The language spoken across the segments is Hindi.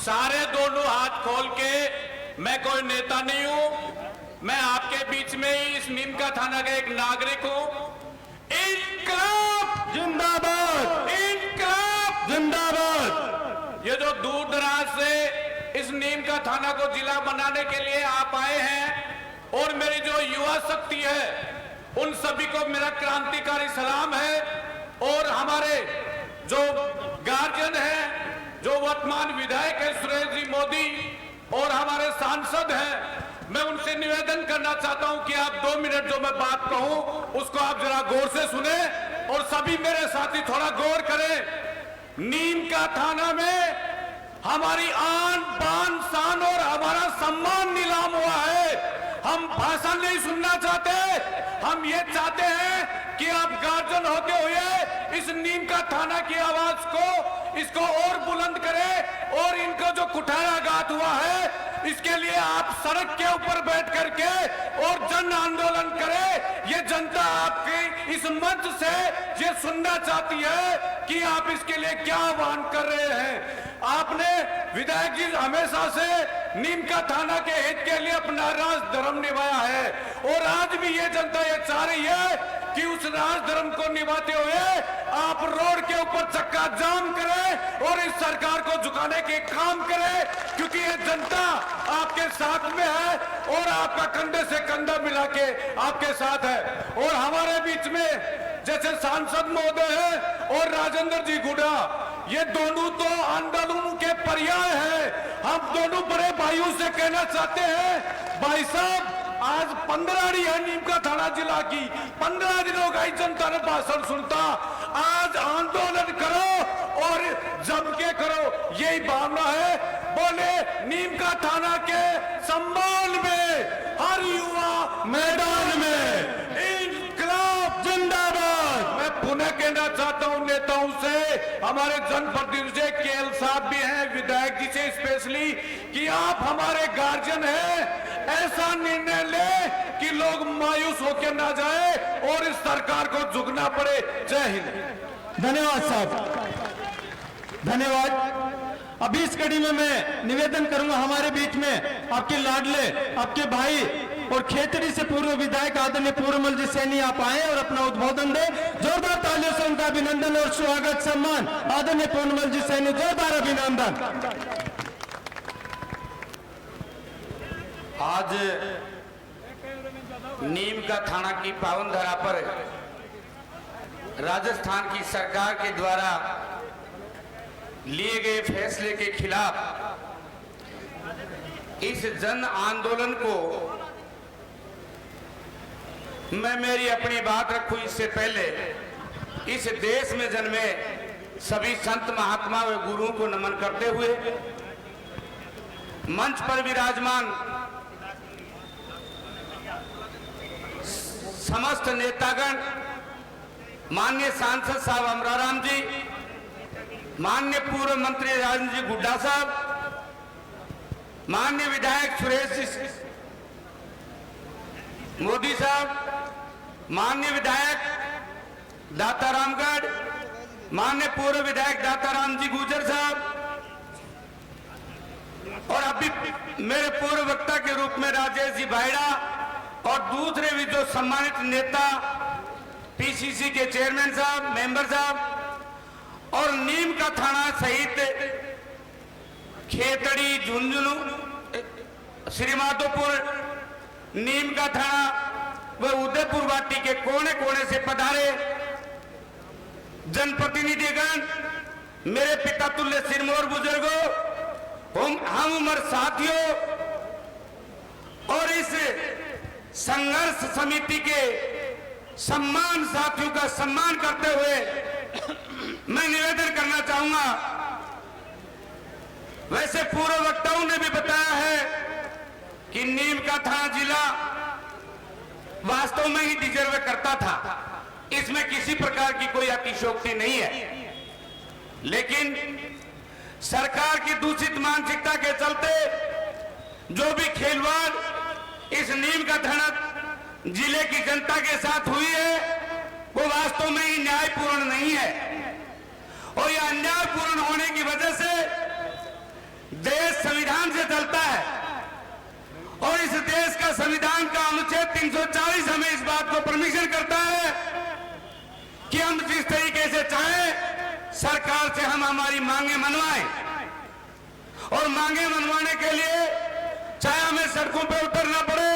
सारे दोनों हाथ खोल के, मैं कोई नेता नहीं हूं, मैं आपके बीच में ही इस नीम का थाना का एक नागरिक हूं। इनकलाब जिंदाबाद, इनकलाब जिंदाबाद। ये जो दूर दराज से इस नीम का थाना को जिला बनाने के लिए आप आए हैं और मेरी जो युवा शक्ति है उन सभी को मेरा क्रांतिकारी सलाम है। और हमारे जो गार्जियन हैं, जो वर्तमान विधायक है सुरेश जी मोदी और हमारे सांसद हैं, मैं उनसे निवेदन करना चाहता हूं कि आप 2 मिनट जो मैं बात कहूं उसको आप जरा गौर से सुने और सभी मेरे साथी थोड़ा गौर करें। नीम का थाना में हमारी आन बान शान और हमारा सम्मान नीलाम हुआ है। हम भाषण नहीं सुनना चाहते, हम ये चाहते हैं कि आप गार्जियन होते हुए इस नीम का थाना की आवाज को इसको और बुलंद करें और इनको जो कुठाराघात हुआ है इसके लिए आप सड़क के ऊपर बैठ करके और जन आंदोलन करें। ये जनता आपके इस मंच से ये सुनना चाहती है कि आप इसके लिए क्या आह्वान कर रहे हैं। आपने विधायक जी हमेशा से नीम का थाना के हित के लिए अपना राज धर्म निभाया है और आज भी ये जनता ये चाह रही है कि उस राज धर्म को निभाते हुए आप रोड के ऊपर चक्का जाम करें और इस सरकार को झुकाने के काम करें, क्योंकि ये जनता आपके साथ में है और आपका कंधे से कंधा मिला के आपके साथ है। और हमारे बीच में जैसे सांसद महोदय है और राजेंद्र जी गुडा, ये दोनों तो आंदोलन के पर्याय हैं। हम दोनों बड़े भाइयों से कहना चाहते हैं, भाई साहब आज 15 दिन है नीम का थाना जिला की, 15 दिनों का जनता ने भाषण सुनता। आज आंदोलन करो और जम के करो, यही भावना है। बोले नीम का थाना के सम्मान में हर युवा मैदान में, इनकलाब जिंदाबाद। मैं पुनः कहना चाहता हूं नेताओं से, हमारे जनप्रतिनिधि से, केएल साहब भी हैं, विधायक जी से स्पेशली, कि आप हमारे गार्जियन हैं, ऐसा निर्णय ले कि लोग मायूस होकर ना जाए और इस सरकार को झुकना पड़े। जय हिंद। धन्यवाद साहब, धन्यवाद। अभी इस कड़ी में मैं निवेदन करूंगा, हमारे बीच में आपके लाडले, आपके भाई और खेतड़ी से पूर्व विधायक आदरणीय पूर्वमल जी सैनी आप आए और अपना उद्बोधन दे। जोरदार तालियों से उनका अभिनंदन और स्वागत सम्मान। आदरणीय पूर्वमल जी सैनी, जोरदार अभिनंदन। आज नीम का थाना की पावन धरा पर राजस्थान की सरकार के द्वारा लिए गए फैसले के खिलाफ इस जन आंदोलन को मैं मेरी अपनी बात रखूं इससे पहले इस देश में जन्मे सभी संत महात्मा व गुरुओं को नमन करते हुए मंच पर विराजमान समस्त नेतागण, माननीय सांसद साहब अमराराम जी, माननीय पूर्व मंत्री राजेंद्र जी गुड्डा साहब, माननीय विधायक सुरेश मोदी साहब, माननीय विधायक दातारामगढ़, माननीय पूर्व विधायक दाताराम जी गुजर साहब, और अभी मेरे पूर्व वक्ता के रूप में राजेश जी भाईड़ा और दूसरे भी जो सम्मानित नेता, पीसीसी के चेयरमैन साहब, मेंबर साहब और नीम का थाना सहित खेतड़ी, झुंझुनू, श्रीमाधोपुर, नीम का थाना व उदयपुर वाटी के कोने कोने से पधारे जनप्रतिनिधिगण, मेरे पिता तुल्य सिरमौर बुजुर्गों, हम उम्र साथियों और इस संघर्ष समिति के सम्मान साथियों का सम्मान करते हुए मैं निवेदन करना चाहूंगा। वैसे पूर्व वक्ताओं ने भी बताया है कि नीम का थाना जिला वास्तव में ही डिजर्व करता था, इसमें किसी प्रकार की कोई अतिशयोक्ति नहीं है, लेकिन सरकार की दूषित मानसिकता के चलते जो भी खिलवाड़ इस नीम का थाना जिले की जनता के साथ हुई है वो वास्तव में ही न्यायपूर्ण नहीं है और यह अन्यायपूर्ण होने की वजह से देश कमीशन करता है कि हम जिस तरीके से चाहें सरकार से हम हमारी मांगे मनवाएं, और मांगे मनवाने के लिए चाहे हमें सड़कों पर उतरना पड़े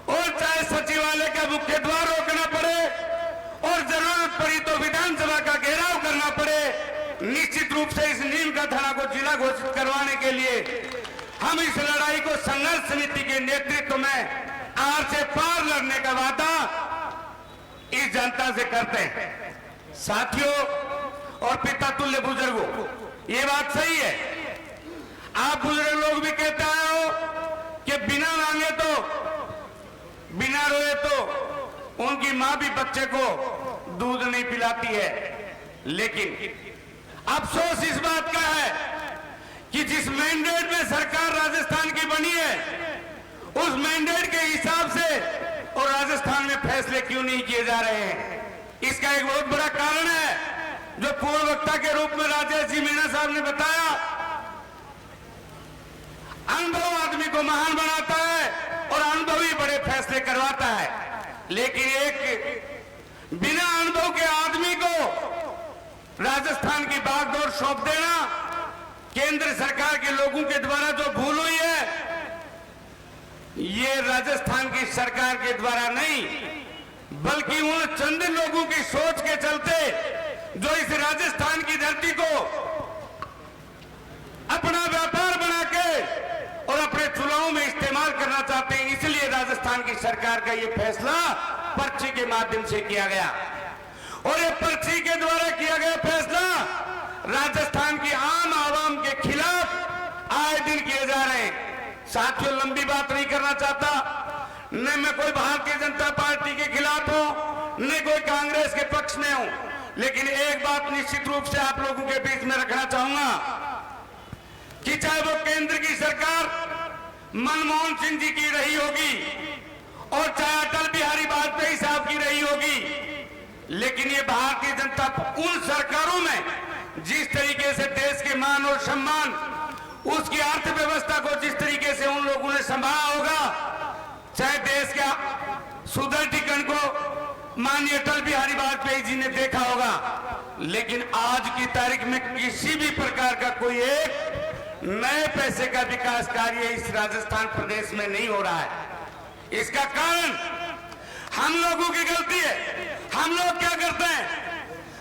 और चाहे सचिवालय का मुख्य द्वार रोकना पड़े और जरूरत पड़ी तो विधानसभा का घेराव करना पड़े, निश्चित रूप से इस नीम का थाना को जिला घोषित करवाने के लिए हम इस लड़ाई को संघर्ष समिति के नेतृत्व में आर से पार लड़ने का वादा इस जनता से करते हैं। साथियों और पिता तुल्य बुजुर्गों, ये बात सही है। आप बुजुर्ग लोग भी कहते आए हो कि बिना मांगे तो, बिना रोए तो उनकी मां भी बच्चे को दूध नहीं पिलाती है। लेकिन अफसोस इस बात का है कि जिस मैंडेट में सरकार राजस्थान की बनी है, उस मैंडेट के हिसाब से और राजस्थान में फैसले क्यों नहीं किए जा रहे हैं। इसका एक बहुत बड़ा कारण है, जो पूर्व वक्ता के रूप में राजेश जी मीणा साहब ने बताया, अनुभव आदमी को महान बनाता है और अनुभव ही बड़े फैसले करवाता है। लेकिन एक बिना अनुभव के आदमी को राजस्थान की बागडोर सौंप देना, केंद्र सरकार के लोगों के द्वारा जो भूल हुई है, ये राजस्थान की सरकार के द्वारा नहीं बल्कि उन चंद लोगों की सोच के चलते जो इस राजस्थान की धरती को अपना व्यापार बना के और अपने चुनावों में इस्तेमाल करना चाहते हैं। इसलिए राजस्थान की सरकार का ये फैसला पर्ची के माध्यम से किया गया, और ये पर्ची के द्वारा किया गया फैसला राजस्थान की आम आवाम के खिलाफ आए दिन किए जा रहे हैं। साथियों, लंबी बात नहीं करना चाहता, न मैं कोई भारतीय जनता पार्टी के खिलाफ हूं न कोई कांग्रेस के पक्ष में हूं, लेकिन एक बात निश्चित रूप से आप लोगों के बीच में रखना चाहूंगा कि चाहे वो केंद्र की सरकार मनमोहन सिंह जी की रही होगी और चाहे अटल बिहारी वाजपेयी साहब की रही होगी, लेकिन ये भारतीय जनता उन सरकारों में जिस तरीके से देश के मान और सम्मान, उसकी अर्थव्यवस्था को जिस तरीके से उन लोगों ने संभाला होगा, चाहे देश का सुदृढ़ीकरण को माननीय अटल बिहारी वाजपेयी जी ने देखा होगा, लेकिन आज की तारीख में किसी भी प्रकार का कोई एक नए पैसे का विकास कार्य इस राजस्थान प्रदेश में नहीं हो रहा है। इसका कारण हम लोगों की गलती है। हम लोग क्या करते हैं,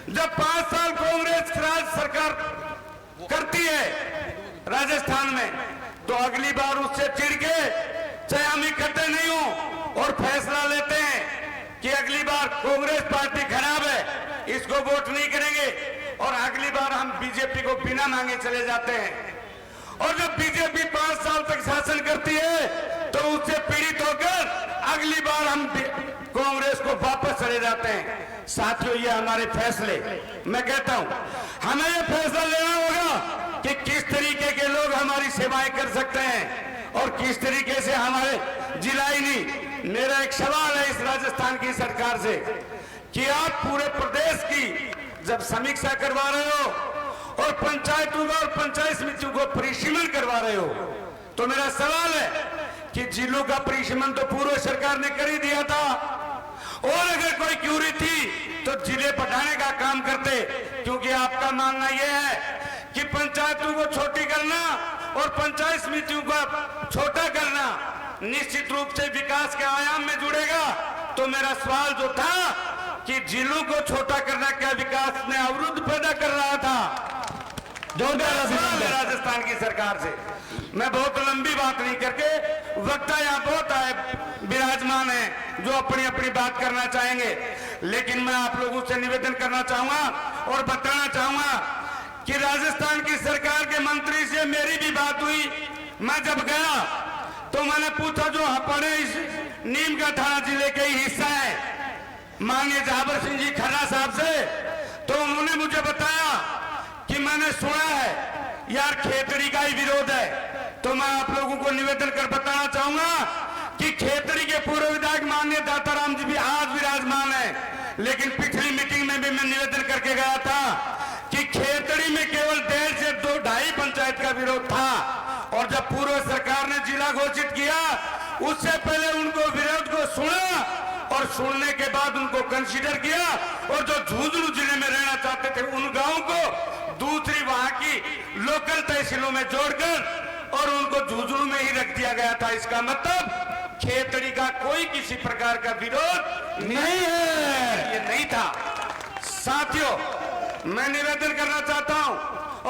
जब 5 साल कांग्रेस राज सरकार करती है राजस्थान में, तो अगली बार उससे चिढ़ के चाहे हम इकट्ठे नहीं हो और फैसला लेते हैं कि अगली बार कांग्रेस पार्टी खराब है, इसको वोट नहीं करेंगे, और अगली बार हम बीजेपी को बिना मांगे चले जाते हैं। और जब बीजेपी 5 साल तक शासन करती है तो उससे पीड़ित होकर अगली बार हम कांग्रेस को वापस चले जाते हैं। साथियों, ये हमारे फैसले, मैं कहता हूं हमें ये फैसला लेना होगा कि किस तरीके के लोग हमारी सेवाएं कर सकते हैं और किस तरीके से हमारे जिला ही नहीं। मेरा एक सवाल है इस राजस्थान की सरकार से कि आप पूरे प्रदेश की जब समीक्षा करवा रहे हो और पंचायतों का और पंचायत समितियों को परिसीमन करवा रहे हो, तो मेरा सवाल है कि जिलों का परिसीमन तो पूर्व सरकार ने कर ही दिया था, और अगर कोई क्यूरी थी तो जिले बढ़ाने का काम करते, क्योंकि आपका मानना यह है कि पंचायतों को छोटी करना और पंचायत समितियों को छोटा करना निश्चित रूप से विकास के आयाम में जुड़ेगा। तो मेरा सवाल जो था कि जिलों को छोटा करना क्या विकास में अवरुद्ध पैदा कर रहा था? राजस्थान की सरकार से मैं बहुत लंबी बात नहीं करके, वक्ता यहाँ बहुत है विराजमान है जो अपनी अपनी बात करना चाहेंगे, लेकिन मैं आप लोगों से निवेदन करना चाहूंगा और बताना चाहूंगा कि राजस्थान की सरकार के मंत्री से मेरी भी बात हुई। मैं जब गया तो मैंने पूछा, जो हपड़े इस नीम का थाना जिले के ही हिस्सा है, माननीय जाबर सिंह जी खन्ना साहब से, तो उन्होंने मुझे बताया कि मैंने सुना है यार खेतड़ी का ही विरोध है। तो मैं आप लोगों को निवेदन कर बताना चाहूंगा कि खेतड़ी के पूर्व विधायक माननीय दाताराम जी भी आज विराजमान है, लेकिन पिछली मीटिंग में भी मैं निवेदन करके गया था कि खेतड़ी में केवल 1.5 से 2-2.5 पंचायत का विरोध था, और जब पूर्व सरकार ने जिला घोषित किया उससे पहले उनको विरोध को सुना और सुनने के बाद उनको कंसीडर किया और जो झुंझुनू जिले में रहना चाहते थे उन गांवों को दूसरी वहां की लोकल तहसीलों में जोड़कर और उनको झुंझुनू में ही रख दिया गया था। इसका मतलब खेतड़ी का कोई किसी प्रकार का विरोध नहीं है, ये नहीं था। साथियों, मैं निवेदन करना चाहता हूं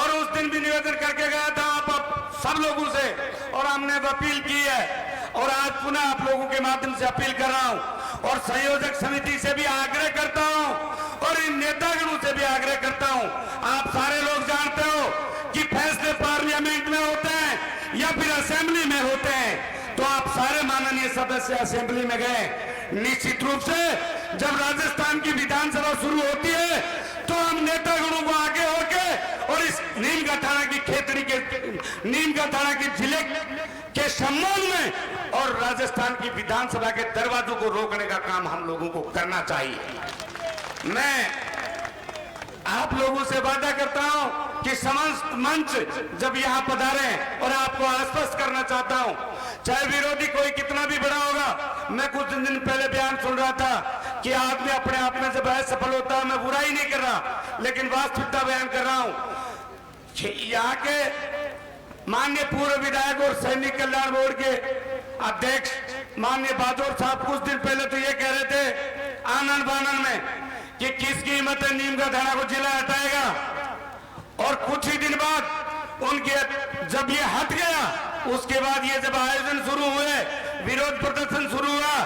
और उस दिन भी निवेदन करके गया था आप सब लोगों से और हमने अपील की है और आज पुनः आप लोगों के माध्यम से अपील कर रहा हूं और संयोजक समिति से भी आग्रह करता हूं और इन नेतागणों से भी आग्रह करता हूं। आप सारे लोग जानते हो कि फैसले पार्लियामेंट में होते हैं या फिर असेंबली में होते हैं, तो आप सारे माननीय सदस्य असेंबली में गए। निश्चित रूप से जब राजस्थान की विधानसभा शुरू होती है तो हम नेतागणों को आगे होके और इस नीमका थाना की खेतड़ी के नीमका थाना के जिले के सम्मान में और राजस्थान की विधानसभा के दरवाजों को रोकने का काम हम लोगों को करना चाहिए। मैं आप लोगों से वादा करता हूं कि समस्त मंच जब यहां पधारे और आपको आश्वस्त करना चाहता हूं, चाहे विरोधी कोई कितना भी बड़ा होगा। मैं कुछ दिन पहले बयान सुन रहा था कि आदमी अपने आप में जब सफल होता है, मैं बुराई नहीं कर रहा लेकिन वास्तविकता बयान कर रहा हूं। यहाँ के माननीय पूर्व विधायक और सैनिक कल्याण बोर्ड के अध्यक्ष माननीय बाजोर साहब कुछ दिन पहले तो ये कह रहे थे आनंद बानन में कि किसकी हिम्मत है नीमका थाना को जिला हटाएगा, और कुछ ही दिन बाद उनके जब ये हट गया उसके बाद ये जब आयोजन शुरू हुए, विरोध प्रदर्शन शुरू हुआ,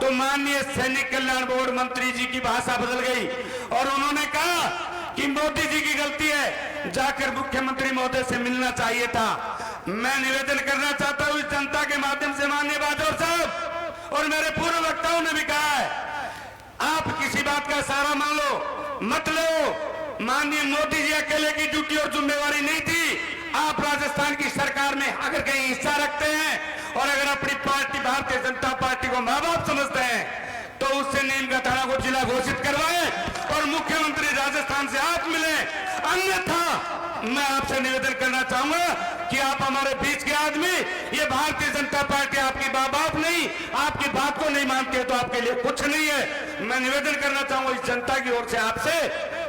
तो माननीय सैनिक कल्याण बोर्ड मंत्री जी की भाषा बदल गई और उन्होंने कहा कि मोदी जी की गलती है, जाकर मुख्यमंत्री महोदय से मिलना चाहिए था। मैं निवेदन करना चाहता हूं इस जनता के माध्यम से माननीय बाजोर साहब और मेरे पूर्व वक्ताओं ने भी कहा है, आप किसी बात का सहारा मान लो मत लो। माननीय मोदी जी अकेले की ड्यूटी और जिम्मेवारी नहीं थी। आप राजस्थान की सरकार में अगर कहीं हिस्सा रखते हैं और अगर अपनी पार्टी भारतीय जनता पार्टी को मां बाप समझते हैं तो उससे नीमका थाना को जिला घोषित करवाए और मुख्यमंत्री राजस्थान से आप मिले। अन्यथा मैं आपसे निवेदन करना चाहूंगा कि आप हमारे बीच के आदमी, ये भारतीय जनता पार्टी आपकी मां बाप नहीं, आपकी बात को नहीं मानती है तो आपके लिए कुछ नहीं है। मैं निवेदन करना चाहूंगा इस जनता की ओर से आपसे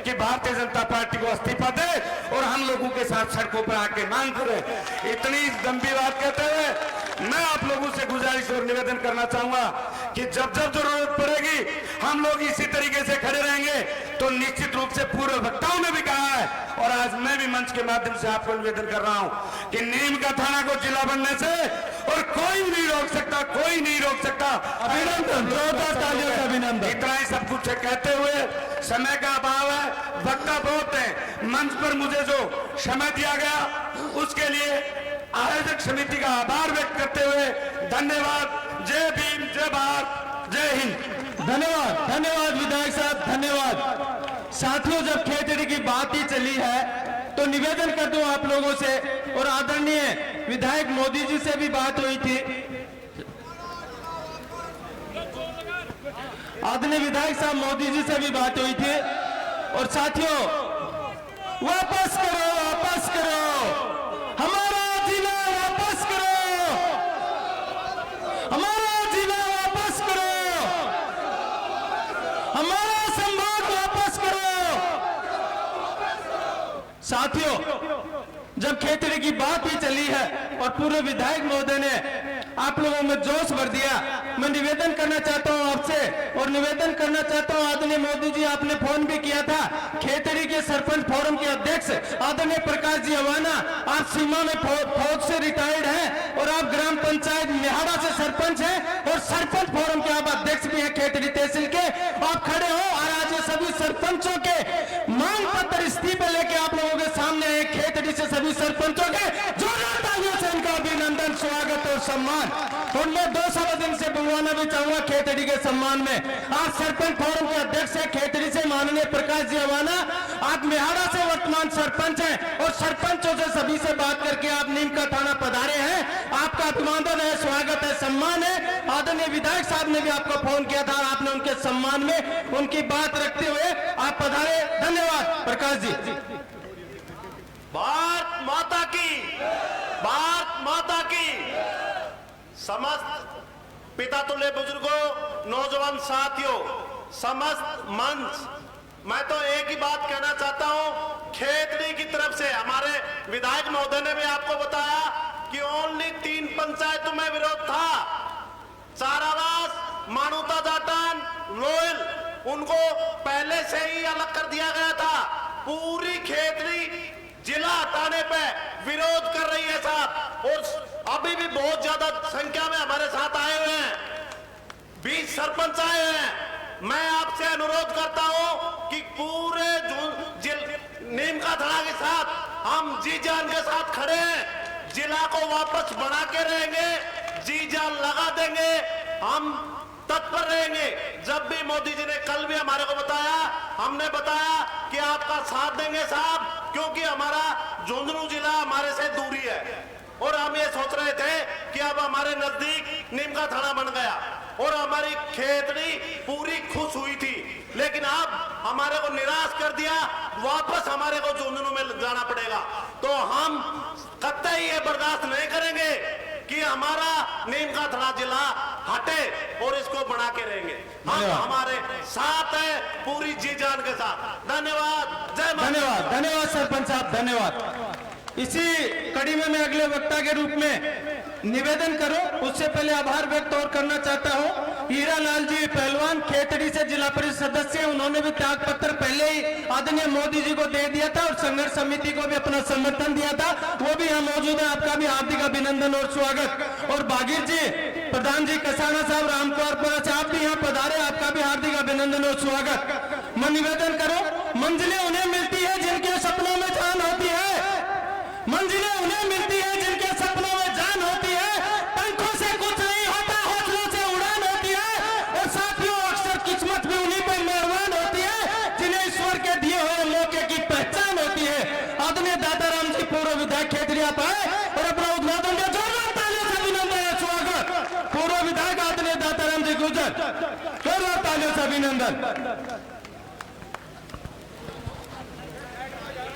कि भारतीय जनता पार्टी को इस्तीफा दे और हम लोगों के साथ सड़कों पर आके मांग करें। इतनी गंभीर बात कहते हुए मैं आप लोगों से गुजारिश और निवेदन करना चाहूंगा कि जब जब जरूरत पड़ेगी हम लोग इसी तरीके से खड़े रहेंगे। तो निश्चित रूप से पूर्व वक्ताओं ने भी कहा है और आज मैं भी मंच के माध्यम से आपको निवेदन कर रहा हूं कि नीमका थाना को जिला बनने से और कोई नहीं रोक सकता, कोई नहीं रोक सकता। अभिनंदन, जोरदार तालियों से अभिनंदन। इतना ही सब कुछ कहते हुए समय का अभाव है, वक्ता बहुत है, मंच पर मुझे जो समय दिया गया उसके लिए आयोजक समिति का आभार व्यक्त करते हुए धन्यवाद। जय भीम, जय भारत, जय हिंद। धन्यवाद, धन्यवाद विधायक साहब, धन्यवाद। साथियों, जब खेतड़ी की बात ही चली है तो निवेदन कर दूं आप लोगों से, और आदरणीय विधायक मोदी जी से भी बात हुई थी, आदरणीय विधायक साहब मोदी जी से भी बात हुई थी। और साथियों, वापस करो, वापस करो हमारा जिला, वापस करो हमारा जिला, वापस करो हमारा संभाग, वापस करो। साथियों, जब खेतड़ी की बात ही चली है और पूर्व विधायक महोदय ने आप लोगों में जोश भर दिया, मैं निवेदन करना चाहता हूं आपसे और निवेदन करना चाहता हूं आदरणीय मोदी जी, आपने फोन भी किया था, खेतड़ी के सरपंच फोरम के अध्यक्ष आदरणीय प्रकाश जी अवाना, आप सीमा में फौज से रिटायर्ड हैं और आप ग्राम पंचायत मेहाड़ा से सरपंच हैं और सरपंच फोरम के आप अध्यक्ष भी हैं खेतड़ी तहसील के। आप खड़े हो और आज ये सभी सरपंचों के मांग पत्र इस्तीफे लेके आप लोगों के सामने आए। खेतड़ी से सभी सरपंचों के जोरदार तालियों से इनका अभिनंदन, स्वागत और सम्मान। और मैं 2 शब्द इनसे बुलवाना भी चाहूंगा खेतड़ी के सम्मान में। आज सरपंच फोरम के अध्यक्ष है खेतड़ी से माननीय प्रकाश जी अवाना, आप मेहाड़ा से वर्तमान सरपंच हैं और सरपंचों से सभी से बात करके आप नीमका थाना पधारे हैं। आपका अभिनंदन है, स्वागत है, सम्मान है। आदरणीय विधायक साहब ने भी आपको फोन किया था, आपने उनके सम्मान में उनकी बात रखते हुए आप पधारे। धन्यवाद प्रकाश जी। भारत माता की, भारत माता की। समस्त पिता तुल्य बुजुर्गों, नौजवान साथियों, समस्त मंच, मैं तो एक ही बात कहना चाहता हूं, खेतड़ी की तरफ से हमारे विधायक महोदय ने भी आपको बताया कि ओनली 3 पंचायतों में विरोध था। चारावास, मानूता जाटान, लोयल, उनको पहले से ही अलग कर दिया गया था। पूरी खेतड़ी जिला हटाने पे विरोध कर रही है साहब, और अभी भी बहुत ज्यादा संख्या में हमारे साथ आए हुए हैं, 20 सरपंच आए हैं। मैं आपसे अनुरोध करता हूं कि पूरे नीम का थाना के साथ हम जी जान के साथ खड़े हैं, जिला को वापस बना के रहेंगे, जी जान लगा देंगे, हम तत्पर रहेंगे। जब भी मोदी जी ने कल भी हमारे को बताया, हमने बताया कि आपका साथ देंगे साहब, क्योंकि हमारा झुंझुनू जिला हमारे से दूरी है, और हम ये सोच रहे थे कि अब हमारे नजदीक नीम का थाना बन गया और हमारी खेतड़ी पूरी खुश हुई थी, लेकिन अब हमारे को निराश कर दिया, वापस हमारे को झुंझुनू में जाना पड़ेगा। तो हम कतई ये बर्दाश्त नहीं करेंगे कि हमारा नीम का थाना जिला हटे, और इसको बना के रहेंगे। हम हमारे साथ है पूरी जी जान के साथ। धन्यवाद, जय माता। धन्यवाद, धन्यवाद सरपंच साहब, धन्यवाद। इसी कड़ी में मैं अगले वक्ता के रूप में निवेदन करूं, उससे पहले आभार व्यक्त और करना चाहता हूं हीरा लाल जी पहलवान, खेतड़ी से जिला परिषद सदस्य, उन्होंने भी त्याग पत्र पहले ही आदरणीय मोदी जी को दे दिया था और संघर्ष समिति को भी अपना समर्थन दिया था, वो भी यहाँ मौजूद है। आपका भी हार्दिक अभिनंदन और स्वागत। और बागीर जी, प्रधान जी कसाना साहब, रामकुमार साहब भी यहाँ पधारे, आपका भी हार्दिक अभिनंदन और स्वागत। मैं निवेदन करूं, मंजिलें उन्हें मिलती है जिनके सपनों में जान होती है, मंजिलें उन्हें मिलती है जिनके सपनों में जान होती है, पंखों से कुछ नहीं होता, हौसलों से उड़ान होती है, और साथियों अक्सर किस्मत भी उन्हीं पर मेहरबान होती है जिन्हें ईश्वर के दिए हुए मौके की पहचान होती है। आदरणीय दाताराम जी पूर्व विधायक खेतड़ी आप आए और अपना उद्घाटन किया, जोरदार तालियों से अभिनंदन और स्वागत। पूर्व विधायक आदरणीय दाताराम जी गुजर, जोरदार तालियों से अभिनंदन।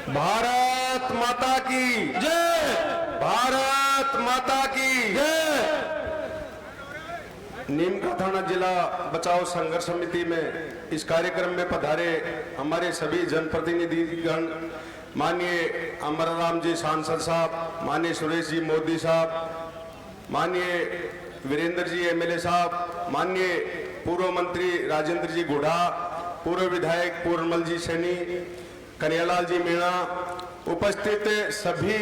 भारत माता की जय, भारत माता की जय। नीम का थाना जिला बचाओ संघर्ष समिति में इस कार्यक्रम में पधारे हमारे सभी जनप्रतिनिधिगण, माननीय अमरराम जी सांसद साहब, माननीय सुरेश जी मोदी साहब, माननीय वीरेंद्र जी एमएलए साहब, माननीय पूर्व मंत्री राजेंद्र जी गुढ़ा, पूर्व विधायक पूर्णमल जी सैनी, कन्हैयालाल जी मीणा, उपस्थित सभी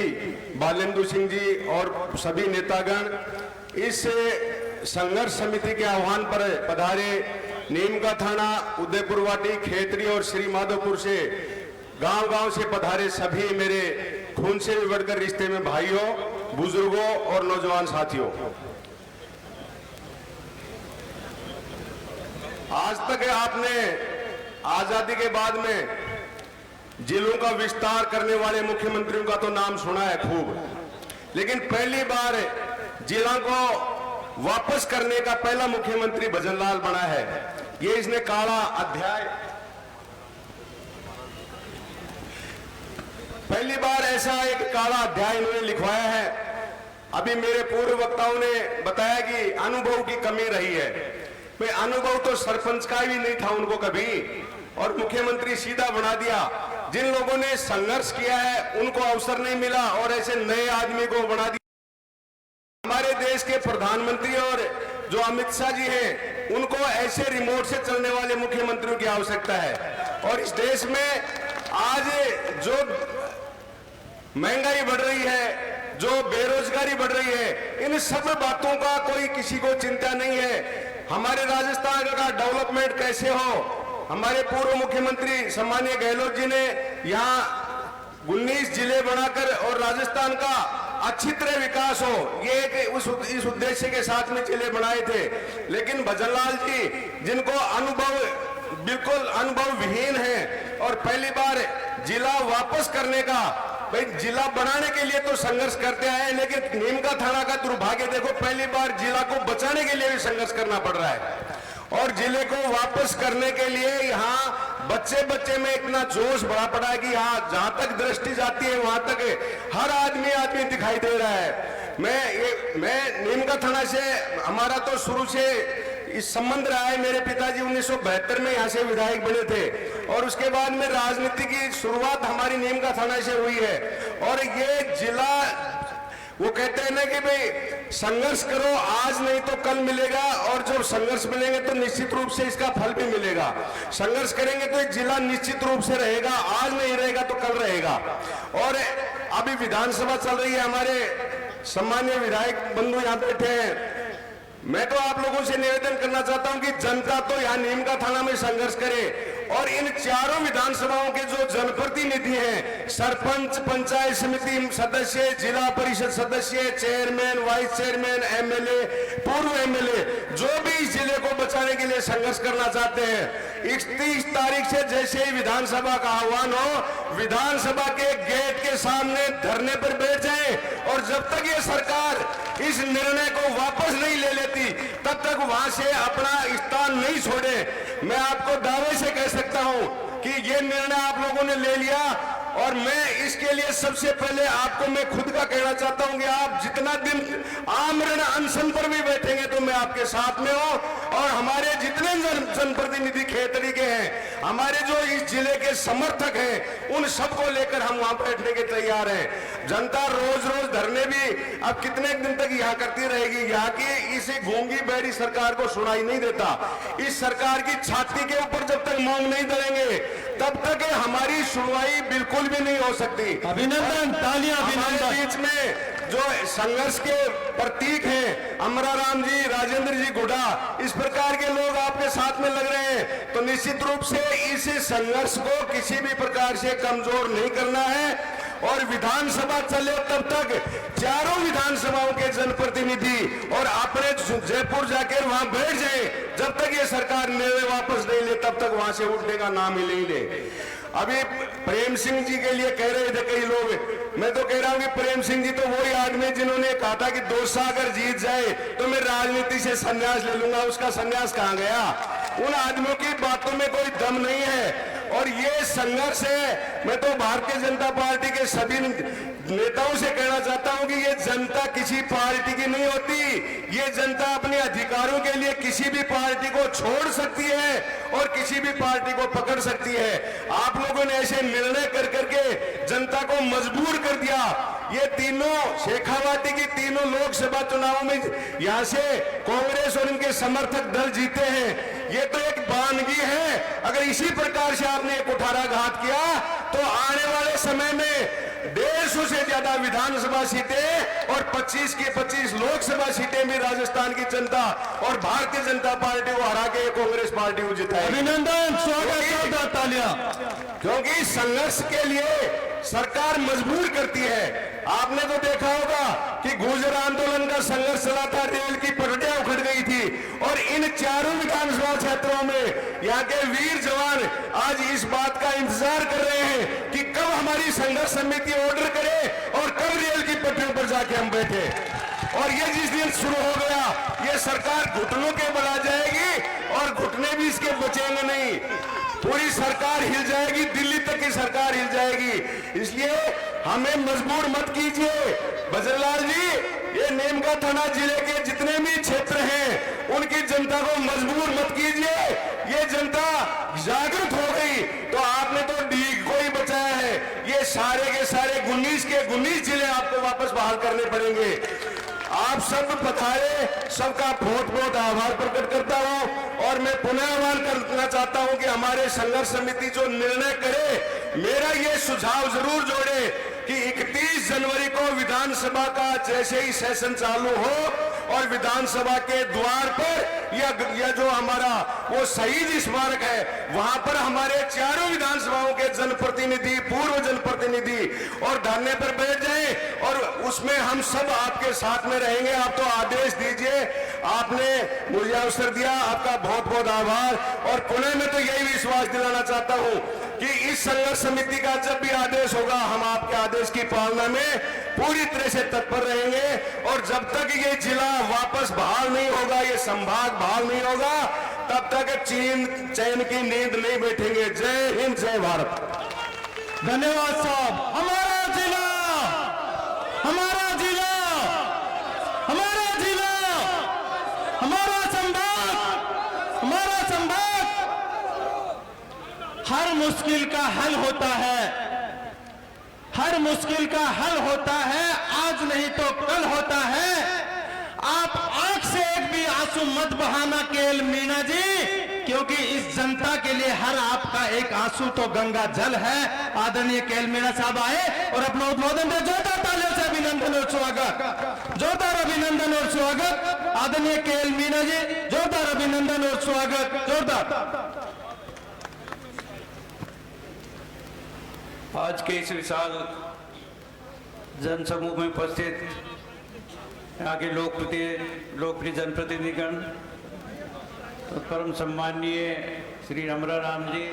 बालेंदु सिंह जी और सभी नेतागण, इस संघर्ष समिति के आह्वान पर पधारे नीम का थाना, उदयपुर वाटी, खेतड़ी और श्री माधोपुर से गांव-गांव से पधारे सभी मेरे खून से भी बढ़कर रिश्ते में भाइयों, बुजुर्गों और नौजवान साथियों, आज तक आपने आजादी के बाद में जिलों का विस्तार करने वाले मुख्यमंत्रियों का तो नाम सुना है खूब, लेकिन पहली बार जिला को वापस करने का पहला मुख्यमंत्री भजनलाल बना है। ये इसने काला अध्याय, पहली बार ऐसा एक काला अध्याय इन्होंने लिखवाया है। अभी मेरे पूर्व वक्ताओं ने बताया कि अनुभव की कमी रही है, भाई अनुभव तो सरपंच का भी नहीं था उनको कभी, और मुख्यमंत्री सीधा बना दिया। जिन लोगों ने संघर्ष किया है उनको अवसर नहीं मिला और ऐसे नए आदमी को बना दिया। हमारे देश के प्रधानमंत्री और जो अमित शाह जी हैं, उनको ऐसे रिमोट से चलने वाले मुख्यमंत्रियों की आवश्यकता है। और इस देश में आज जो महंगाई बढ़ रही है, जो बेरोजगारी बढ़ रही है, इन सब बातों का कोई किसी को चिंता नहीं है। हमारे राजस्थान का डेवलपमेंट कैसे हो, हमारे पूर्व मुख्यमंत्री सम्मानीय गहलोत जी ने यहाँ 19 जिले बनाकर और राजस्थान का अच्छी तरह विकास हो, ये इस उद्देश्य के साथ में जिले बनाए थे। लेकिन भजनलाल जी, जिनको अनुभव बिल्कुल अनुभव विहीन है, और पहली बार जिला वापस करने का, भाई जिला बनाने के लिए तो संघर्ष करते आए, लेकिन नीम का थाना का दुर्भाग्य देखो, पहली बार जिला को बचाने के लिए भी संघर्ष करना पड़ रहा है। और जिले को वापस करने के लिए यहाँ बच्चे बच्चे में इतना जोश भरा पड़ा है कि यहाँ जहां तक दृष्टि जाती है वहां तक हर आदमी दिखाई दे रहा है। मैं नीमका थाना से, हमारा तो शुरू से इस संबंध रहा है। मेरे पिताजी 1972 में यहाँ से विधायक बने थे और उसके बाद में राजनीति की शुरुआत हमारी नीमका थाना से हुई है। और ये जिला, वो कहते हैं ना कि भाई संघर्ष करो, आज नहीं तो कल मिलेगा, और जब संघर्ष मिलेंगे तो निश्चित रूप से इसका फल भी मिलेगा। संघर्ष करेंगे तो जिला निश्चित रूप से रहेगा, आज नहीं रहेगा तो कल रहेगा। और अभी विधानसभा चल रही है, हमारे सम्मानीय विधायक बंधु यहाँ बैठे हैं। मैं तो आप लोगों से निवेदन करना चाहता हूं कि जनता तो यहाँ नीमका थाना में संघर्ष करे, और इन चारों विधानसभाओं के जो जनप्रतिनिधि हैं, सरपंच, पंचायत समिति सदस्य, जिला परिषद सदस्य, चेयरमैन, वाइस चेयरमैन, एमएलए, पूर्व एमएलए, जो भी इस जिले को बचाने के लिए संघर्ष करना चाहते हैं, 31 तारीख से जैसे ही विधानसभा का आह्वान हो, विधानसभा के गेट के सामने धरने पर बैठ जाए, और जब तक ये सरकार इस निर्णय को वापस नहीं ले लेती तब तक वहां से अपना स्थान नहीं छोड़े। मैं आपको दावे से कह सकता हूं कि ये निर्णय आप लोगों ने ले लिया, और मैं इसके लिए सबसे पहले आपको मैं खुद का कहना चाहता हूं कि आप जितना दिन आमरण अनशन पर भी बैठेंगे तो मैं आपके साथ में हूं। और हमारे जितने जनप्रतिनिधि खेतड़ी के हैं, हमारे जो इस जिले के समर्थक हैं, उन सबको लेकर हम वहां बैठने के तैयार हैं। जनता रोज रोज धरने भी अब कितने दिन तक यहाँ करती रहेगी। यहाँ की इसे गूंगी बैरी सरकार को सुनाई नहीं देता। इस सरकार की छाती के ऊपर जब तक मौन नहीं धरेंगे तब तक हमारी सुनवाई बिल्कुल भी नहीं हो सकती। अभिनंदन, तालियां हमारे अभिनंदन। बीच में जो संघर्ष के प्रतीक हैं, अमराराम जी, राजेंद्र जी गुड्डा, इस प्रकार के लोग आपके साथ में लग रहे हैं, तो निश्चित रूप से इस संघर्ष को किसी भी प्रकार से कमजोर नहीं करना है। और विधानसभा चले तब तक चारों विधानसभाओं के जनप्रतिनिधि और अपने जयपुर जाकर वहां बैठ जाए, जब तक ये सरकार निर्णय वापस नहीं ले तब तक वहां से उठने का नाम ही नहीं ले। अभी प्रेम सिंह जी के लिए कह रहे थे कई लोग, मैं तो कह रहा हूं कि प्रेम सिंह जी तो वही आदमी जिन्होंने कहा था कि दोसा अगर जीत जाए तो मैं राजनीति से संन्यास ले लूंगा। उसका संन्यास कहां गया? उन आदमियों की बातों में कोई दम नहीं है। और ये संघर्ष है, मैं तो भारतीय जनता पार्टी के सभी नेताओं से कहना चाहता हूं कि ये जनता किसी पार्टी की नहीं होती। ये जनता अपने अधिकारों के लिए किसी भी पार्टी को छोड़ सकती है और किसी भी पार्टी को पकड़ सकती है। आप लोगों ने ऐसे निर्णय कर करके जनता को मजबूर कर दिया। ये तीनों शेखावाटी की तीनों लोकसभा चुनावों में यहाँ से कांग्रेस और इनके समर्थक दल जीते हैं। ये तो एक वानगी है। अगर इसी प्रकार से आपने एक कुठाराघात किया तो आने वाले समय में 150 से ज्यादा विधानसभा सीटें और 25 की 25 लोकसभा सीटें भी राजस्थान की जनता और भारतीय जनता पार्टी को हरा के कांग्रेस पार्टी को जिताएगी। अभिनंदन, स्वागत, तालियां। क्योंकि संघर्ष के लिए सरकार मजबूर करती है। आपने तो देखा होगा कि गुर्जर आंदोलन का संघर्ष चला था, रेल की पटरियां उखड़ गई थी, और इन चारों विधानसभा क्षेत्रों में यहाँ के वीर जवान आज इस बात का इंतजार कर रहे हैं कि कब हमारी संघर्ष समिति ऑर्डर करे और कब रेल की पटरियों पर जाके हम बैठे। और ये जिस दिन शुरू हो गया, ये सरकार घुटनों के बल आ जाएगी और घुटने भी इसके बचेंगे नहीं। पूरी सरकार हिल जाएगी, दिल्ली तक की सरकार हिल जाएगी। इसलिए हमें मजबूर मत कीजिए। बजरलाल जी, ये नीमका थाना जिले के जितने भी क्षेत्र हैं उनकी जनता को मजबूर मत कीजिए। ये जनता जागरूक हो गई तो आपने तो डीग को ही बचाया है। ये सारे के सारे 19 के 19 जिले आपको वापस बहाल करने पड़ेंगे। आप सब पधारे, सबका बहुत बहुत आभार प्रकट करता हूं। और मैं पुनः आह्वान करना चाहता हूं कि हमारे संघर्ष समिति जो निर्णय करे, मेरा ये सुझाव जरूर जोड़े कि 31 जनवरी को विधानसभा का जैसे ही सेशन चालू हो और विधानसभा के द्वार पर या जो हमारा वो शहीद स्मारक है वहां पर हमारे चारों विधानसभाओं के जनप्रतिनिधि, पूर्व जनप्रतिनिधि और धरने पर बैठ जाएं और उसमें हम सब आपके साथ में रहेंगे। आप तो आदेश दीजिए, आपने मुझे अवसर दिया, आपका बहुत बहुत आभार। और पुनः मैं तो यही विश्वास दिलाना चाहता हूं कि इस संघर्ष समिति का जब भी आदेश होगा हम आपके आदेश की पालना में पूरी तरह से तत्पर रहेंगे। और जब तक ये जिला वापस बहाल नहीं होगा, ये संभाग बहाल नहीं होगा, तब तक चैन की नींद नहीं बैठेंगे। जय हिंद, जय भारत। धन्यवाद साहब। हमारा जिला मुश्किल का हल होता है, हर मुश्किल का हल होता है, आज नहीं तो कल होता है। आप आंख से एक भी आंसू मत बहाना केएल मीणा जी, क्योंकि इस जनता के लिए हर आपका एक आंसू तो गंगा जल है। आदरणीय केएल मीणा साहब आए और अपना उद्बोधन दे। जोरदार तालियों से अभिनंदन और स्वागत, जोरदार अभिनंदन और स्वागत आदरणीय केएल मीणा जी, जोरदार अभिनंदन और स्वागत, जोरदार। आज के इस विशाल जनसमूह में उपस्थित यहाँ के लोकप्रिय जनप्रतिनिधिगण, तो परम सम्माननीय श्री रमरा राम जी,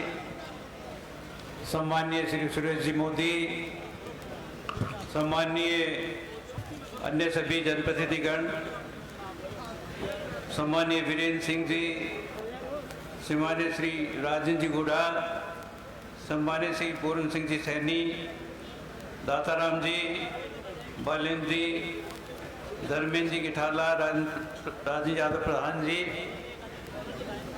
सम्माननीय श्री सुरेश जी मोदी, सम्माननीय अन्य सभी जनप्रतिनिधिगण, सम्माननीय वीरेंद्र सिंह जी, सम्माननीय श्री राजेंद्र जी गुड़ा, सम्माननीय श्री पूर्ण सिंह जी सैनी, दाताराम जी, बालेंद्र जी, धर्मेंद्र जी गिठाला, राजेंद्र यादव प्रधान जी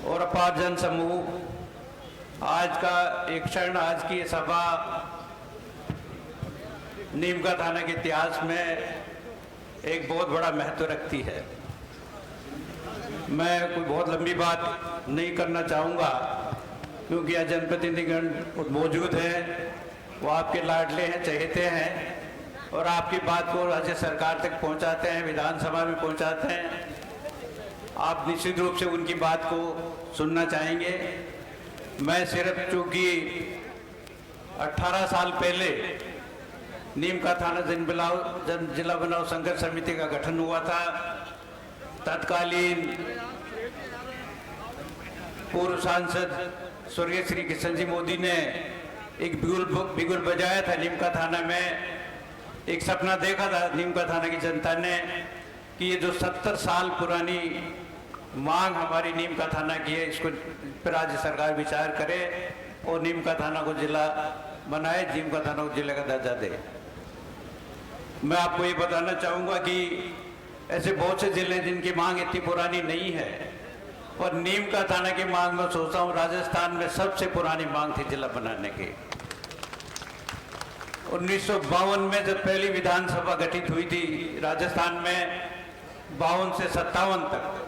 और अपार जन समूह, आज का एक क्षण, आज की ये सभा नीमका थाना के इतिहास में एक बहुत बड़ा महत्व रखती है। मैं कोई बहुत लंबी बात नहीं करना चाहूँगा, क्योंकि यहाँ जनप्रतिनिधिगण मौजूद हैं, वो आपके लाडले हैं, चहेते हैं और आपकी बात को राज्य सरकार तक पहुँचाते हैं, विधानसभा में पहुँचाते हैं। आप निश्चित रूप से उनकी बात को सुनना चाहेंगे। मैं सिर्फ चूँकि 18 साल पहले नीमका थाना जिला बनाओ संघर्ष समिति का गठन हुआ था। तत्कालीन पूर्व सांसद स्वर्गीय श्री किशन जी मोदी ने एक बिगुल बजाया था नीमका थाना में। एक सपना देखा था नीमका थाना की जनता ने कि ये जो 70 साल पुरानी मांग हमारी नीमका थाना की है, इसको पर राज्य सरकार विचार करे और नीमका थाना को जिला बनाए, नीमका थाना को जिले का दर्जा दे। मैं आपको ये बताना चाहूँगा कि ऐसे बहुत से जिले जिनकी मांग इतनी पुरानी नहीं है, और नीमका थाना की मांग में सोचता हूँ राजस्थान में सबसे पुरानी मांग थी जिला बनाने की। 1952 में जब पहली विधानसभा गठित हुई थी राजस्थान में, 52 से 57 तक,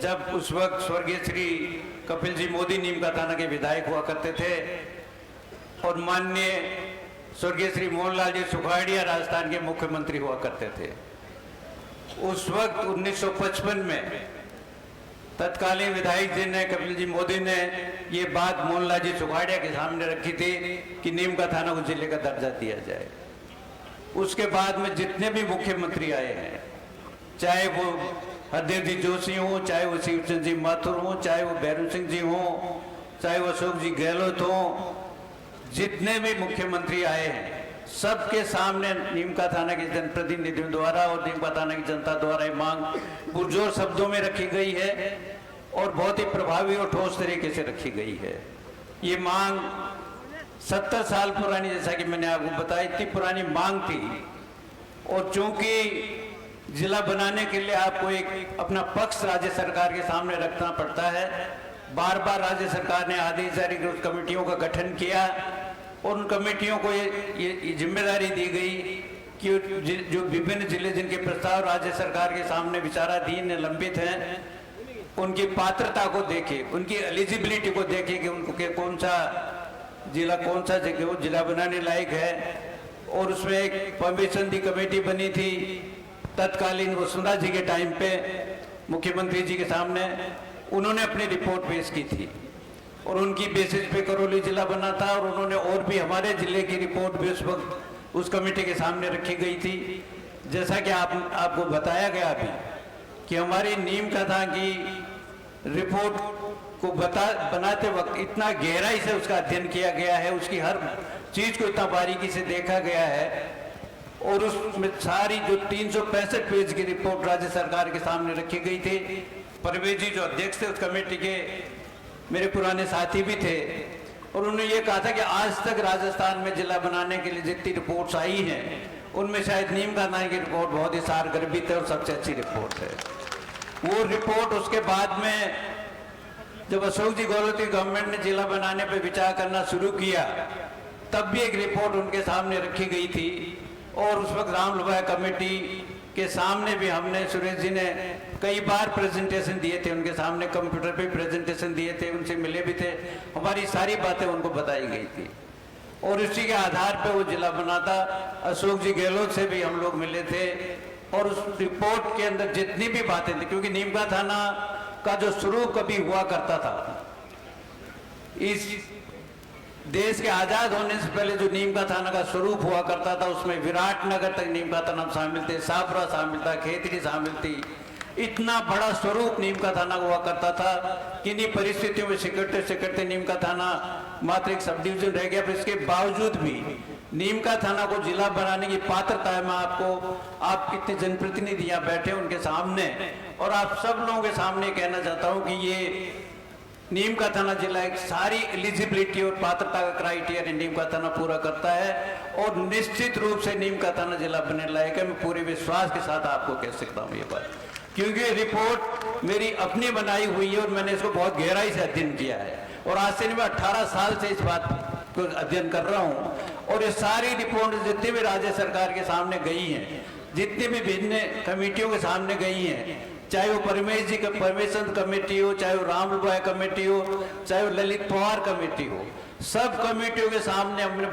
जब उस वक्त स्वर्गीय श्री कपिल जी मोदी नीमका थाना के विधायक हुआ करते थे और माननीय स्वर्गीय श्री मोहनलाल जी सुखाड़िया राजस्थान के मुख्यमंत्री हुआ करते थे। उस वक्त 1955 में तत्कालीन विधायक जी ने, कपिल जी मोदी ने ये बात मोहनलाल जी सुखाड़िया के सामने रखी थी कि नीमका थाना को जिले का दर्जा दिया जाए। उसके बाद में जितने भी मुख्यमंत्री आए हैं, चाहे वो हरदेव जी जोशी हो, चाहे वो शिवचंद जी माथुर हो, चाहे वो भैरू सिंह जी हो, चाहे वो अशोक जी गहलोत हो, जितने भी मुख्यमंत्री आए हैं सबके सामने नीमका थाना के जनप्रतिनिधियों द्वारा और नीमका थाना की जनता द्वारा ये मांग पुरजोर शब्दों में रखी गई है और बहुत ही प्रभावी और ठोस तरीके से रखी गई है। ये मांग 70 साल पुरानी, जैसा कि मैंने आपको बताया, इतनी पुरानी मांग थी। और चूंकि जिला बनाने के लिए आपको एक अपना पक्ष राज्य सरकार के सामने रखना पड़ता है, बार बार राज्य सरकार ने आदेश जारी कर उस कमेटियों का गठन किया और उन कमेटियों को ये जिम्मेदारी दी गई कि जो विभिन्न जिले जिनके प्रस्ताव राज्य सरकार के सामने विचाराधीन लंबित हैं, उनकी पात्रता को देखे, उनकी एलिजिबिलिटी को देखे कि उनको के कौन सा जगह वो जिला बनाने लायक है। और उसमें एक परमिशन दी कमेटी बनी थी तत्कालीन वसुंधरा जी के टाइम पे, मुख्यमंत्री जी के सामने उन्होंने अपनी रिपोर्ट पेश की थी और उनकी बेसिस पे करौली जिला बना था। और उन्होंने और भी हमारे जिले की रिपोर्ट भी उस वक्त उस कमेटी के सामने रखी गई थी। जैसा कि आपको बताया गया अभी कि हमारी नीमका थाना की रिपोर्ट को बनाते वक्त इतना गहराई से उसका अध्ययन किया गया है, उसकी हर चीज को इतना बारीकी से देखा गया है और उसमें सारी जो 365 पेज की रिपोर्ट राज्य सरकार के सामने रखी गई थी। परवेज जी जो अध्यक्ष थे उस कमेटी के, मेरे पुराने साथी भी थे और उन्होंने ये कहा था कि आज तक राजस्थान में जिला बनाने के लिए जितनी रिपोर्ट्स आई हैं उनमें शायद नीमका थाना की रिपोर्ट बहुत ही सारगर्भित है और सबसे अच्छी रिपोर्ट है। वो रिपोर्ट उसके बाद में जब अशोक जी गहलोत की गवर्नमेंट ने जिला बनाने पर विचार करना शुरू किया, तब भी एक रिपोर्ट उनके सामने रखी गई थी और उस वक्त राम लुभाया कमेटी के सामने भी हमने, सुरेश जी ने कई बार प्रेजेंटेशन दिए थे, उनके सामने कंप्यूटर पे प्रेजेंटेशन दिए थे, उनसे मिले भी थे, हमारी सारी बातें उनको बताई गई थी और उसी के आधार पे वो जिला बना था। अशोक जी गहलोत से भी हम लोग मिले थे और उस रिपोर्ट के अंदर जितनी भी बातें थी, क्योंकि नीमका थाना का जो शुरू कभी हुआ करता था, इस देश के आजाद होने से पहले जो नीमका थाना का स्वरूप हुआ करता था, उसमें विराटनगर तक नीमका थाना शामिल थे, साफरा शामिल था, खेतड़ी शामिल थी। इतना बड़ा स्वरूप नीमका थाना हुआ करता था कि इन्हीं परिस्थितियों में सिकड़ते सिकड़ते नीमका थाना मात्र एक सब डिवीजन रह गया। पर इसके बावजूद भी नीमका थाना को जिला बनाने की पात्रता है। मैं आपको, आप कितने जनप्रतिनिधि यहाँ बैठे उनके सामने और आप सब लोगों के सामने कहना चाहता हूँ कि ये नीमका थाना जिला एक सारी एलिजिबिलिटी और पात्रता का क्राइटेरिया नीमका थाना पूरा करता है और निश्चित रूप से नीमका थाना जिला बनने लायक है। मैं पूरे विश्वास के साथ आपको कह सकता हूँ ये बात, क्योंकि रिपोर्ट मेरी अपनी बनाई हुई है और मैंने इसको बहुत गहराई से अध्ययन किया है और आज से मैं 18 साल से इस बात को अध्ययन कर रहा हूँ और ये सारी रिपोर्ट जितनी भी राज्य सरकार के सामने गई हैं, जितनी भी भिन्न कमेटियों के सामने गई हैं, चाहे वो परमेश जी का परमेश्वर कमेटी हो, चाहे वो राम लुभाया कमेटी हो, चाहे वो ललित पवार कमेटी हो, सब कमेटियों के सामने हमने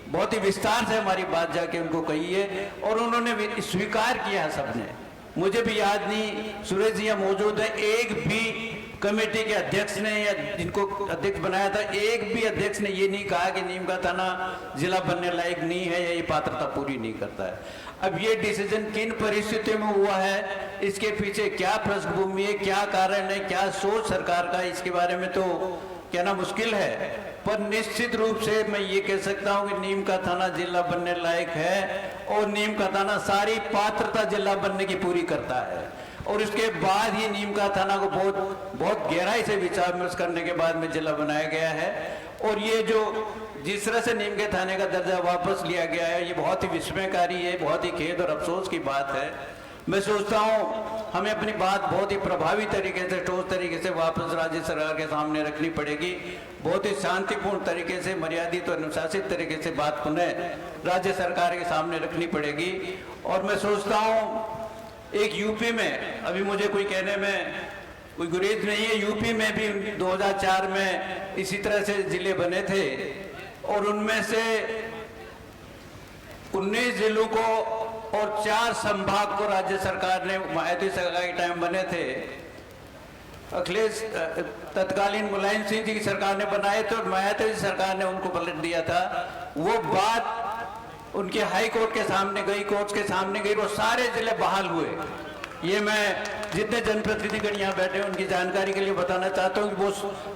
बहुत ही विस्तार से हमारी बात जाके उनको कही है और उन्होंने भी स्वीकार किया है सबने। मुझे भी याद नहीं, सुरेश जी यहाँ मौजूद है, एक भी कमेटी के अध्यक्ष ने या जिनको अध्यक्ष बनाया था, एक भी अध्यक्ष ने ये नहीं कहा कि नीमका थाना जिला बनने लायक नहीं है या ये पात्रता पूरी नहीं करता है। अब ये डिसीजन किन परिस्थितियों में हुआ है, इसके पीछे क्या पृष्ठभूमि है, क्या कारण है, क्या सोच सरकार का, इसके बारे में तो कहना मुश्किल है। पर निश्चित रूप से मैं ये कह सकता हूँ कि नीमका थाना जिला बनने लायक है और नीमका थाना सारी पात्रता जिला बनने की पूरी करता है और इसके बाद ही नीमका थाना को बहुत गहराई से विचार विमर्श करने के बाद में जिला बनाया गया है। और ये जो जिस तरह से नीमका थाने का दर्जा वापस लिया गया है, ये बहुत ही विस्मयकारी है, बहुत ही खेद और अफसोस की बात है। मैं सोचता हूँ हमें अपनी बात बहुत ही प्रभावी तरीके से, ठोस तरीके से वापस राज्य सरकार के सामने रखनी पड़ेगी। बहुत ही शांतिपूर्ण तरीके से, मर्यादित और अनुशासित तरीके से बात पुनः राज्य सरकार के सामने रखनी पड़ेगी। और मैं सोचता हूँ एक यूपी में, अभी मुझे कोई कहने में कोई गुरेज नहीं है, यूपी में भी 2004 में इसी तरह से जिले बने थे और उनमें से 19 जिलों को और 4 संभाग को राज्य सरकार ने, मायावती सरकार के टाइम बने थे, अखिलेश तत्कालीन मुलायम सिंह जी की सरकार ने बनाए थे और मायावती सरकार ने उनको पलट दिया था। वो बात उनके हाई कोर्ट के सामने गई, कोर्ट के सामने गई, वो सारे जिले बहाल हुए। ये मैं जितने जनप्रतिनिधिगण यहाँ बैठे हैं उनकी जानकारी के लिए बताना चाहता हूँ कि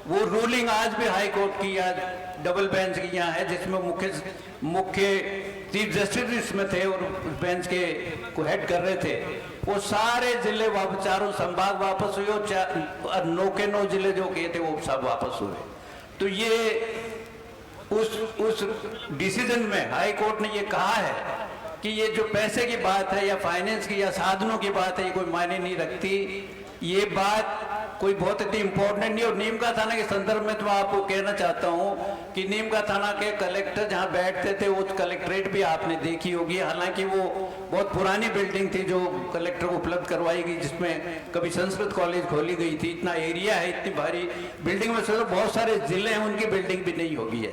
वो रूलिंग आज भी हाई कोर्ट की, आज डबल बेंच की यहाँ है, जिसमें मुख्य चीफ जस्टिस इसमें थे और उस बेंच के को हेड कर रहे थे। वो सारे जिले वापस, 4 संभाग वापस हुए और 9 के 9 जिले जो किए थे वो सब वापस हुए। तो ये उस डिसीजन में हाई कोर्ट ने ये कहा है कि ये जो पैसे की बात है या फाइनेंस की या साधनों की बात है, ये कोई मायने नहीं रखती, ये बात कोई बहुत इतनी इम्पोर्टेंट नहीं। और नीमका थाना के संदर्भ में तो मैं आपको कहना चाहता हूँ कि नीमका थाना के कलेक्टर जहाँ बैठते थे वो कलेक्ट्रेट भी आपने देखी होगी, हालांकि वो बहुत पुरानी बिल्डिंग थी जो कलेक्टर को उपलब्ध करवाई गई, जिसमें कभी संस्कृत कॉलेज खोली गई थी। इतना एरिया है, इतनी भारी बिल्डिंग में सोचो बहुत सारे जिले हैं, उनकी बिल्डिंग भी नहीं होगी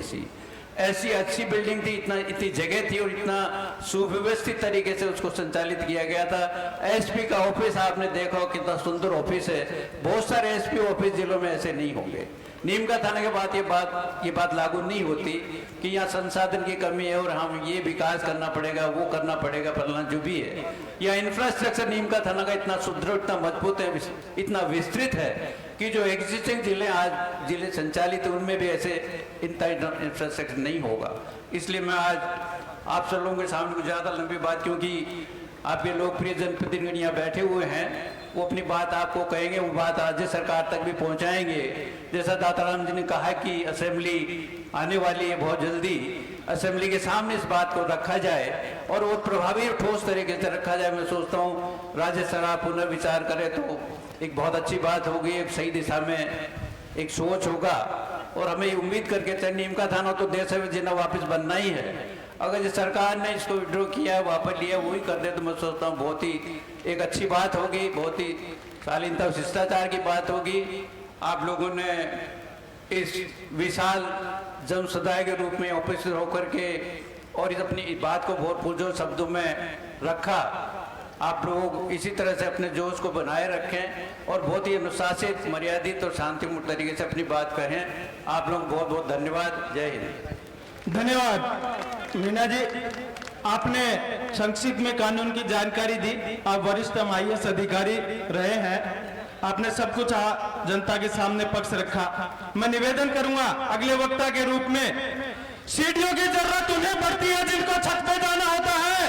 ऐसी अच्छी बिल्डिंग थी, इतनी जगह थी और इतना सुव्यवस्थित तरीके से उसको संचालित किया गया था। एसपी का ऑफिस आपने देखा कितना सुंदर ऑफिस है, बहुत सारे एसपी ऑफिस जिलों में ऐसे नहीं होंगे। नीमका थाने के बाद ये बात लागू नहीं होती कि यहाँ संसाधन की कमी है और हम ये विकास करना पड़ेगा, वो करना पड़ेगा, फलना जो भी है। या इंफ्रास्ट्रक्चर नीमका थाना का इतना सुदृढ़, इतना मजबूत है, इतना विस्तृत है कि जो एग्जिस्टिंग जिले आज जिले संचालित है उनमें भी ऐसे इतना इंफ्रास्ट्रक्चर नहीं होगा। इसलिए मैं आज आप सब लोगों के सामने कुछ ज़्यादा लंबी बात, क्योंकि आपके लोकप्रिय जनप्रतिनिधि यहाँ बैठे हुए हैं, वो अपनी बात आपको कहेंगे, वो बात राज्य सरकार तक भी पहुँचाएंगे। जैसा दाताराम जी ने कहा कि असेंबली आने वाली है बहुत जल्दी, असेंबली के सामने इस बात को रखा जाए और वो प्रभावी और ठोस तरीके से रखा जाए। मैं सोचता हूँ राज्य सरकार पुनर्विचार करे तो एक बहुत अच्छी बात होगी, एक सही दिशा में एक सोच होगा। और हमें उम्मीद करके चलिए नीम का थाना तो देश में जिन्हें वापस बनना ही है। अगर जो सरकार ने इसको विड्रॉ किया, वापस लिया, वही कर दे तो मैं सोचता हूँ बहुत ही एक अच्छी बात होगी, बहुत ही शालीनता शिष्टाचार की बात होगी। आप लोगों ने इस विशाल जन समुदाय के रूप में उपस्थित होकर के और इस अपनी बात को बहुत पुरजोर शब्दों में रखा। आप लोग इसी तरह से अपने जोश को बनाए रखें और बहुत ही अनुशासित, मर्यादित और शांतिपूर्ण तरीके से अपनी बात कहें। आप लोग बहुत बहुत धन्यवाद। जय हिंद। धन्यवाद मीना जी, आपने संक्षिप्त में कानून की जानकारी दी। आप वरिष्ठ IAS अधिकारी रहे हैं, आपने सब कुछ जनता के सामने पक्ष रखा। मैं निवेदन करूंगा अगले वक्ता के रूप में, सीढ़ियों की जरूरत उन्हें पड़ती है जिनको छत पे जाना होता है।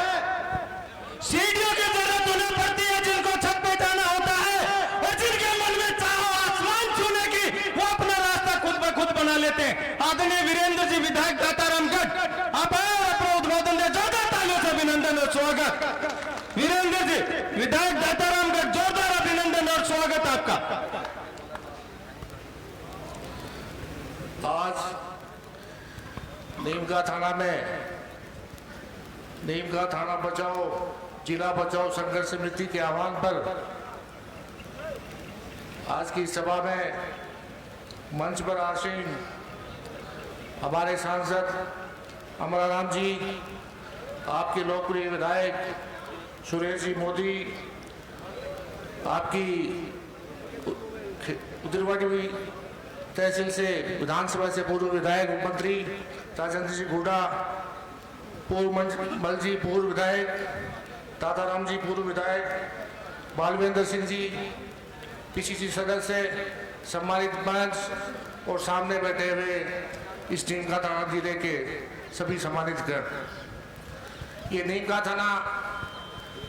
सीढ़ियों की जरूरत उन्हें पड़ती है जिनको छत पे जाना होता है, और जिनके मन में चाहो आसमान छूने की, वो अपना रास्ता खुद ब खुद बना लेते हैं। आदरणीय वीरेंद्र जी विधायक दातारामगढ़, आप आए और अपना उद्बोधन दे। जोरदार तालियों से अभिनंदन और स्वागत। वीरेंद्र जी विधायक दातारामगढ़, जोरदार अभिनंदन और स्वागत आपका। आज नीम का थाना में नीम का थाना बचाओ जिला बचाओ संघर्ष समिति के आह्वान पर आज की सभा में मंच पर आसीन हमारे सांसद अमराराम जी, आपके लोकप्रिय विधायक सुरेश जी मोदी, आपकी उदरवाटी तहसील से विधानसभा से पूर्व विधायक मंत्री राजेंद्र जी हुड्डा, पूर्व मल जी पूर्व विधायक, दाताराम जी पूर्व विधायक, बालवेंद्र सिंह जी PCC सदस्य, सम्मानित मंच और सामने बैठे हुए इस नीम का थाना जिले के सभी सम्मानित गण। ये नीम का थाना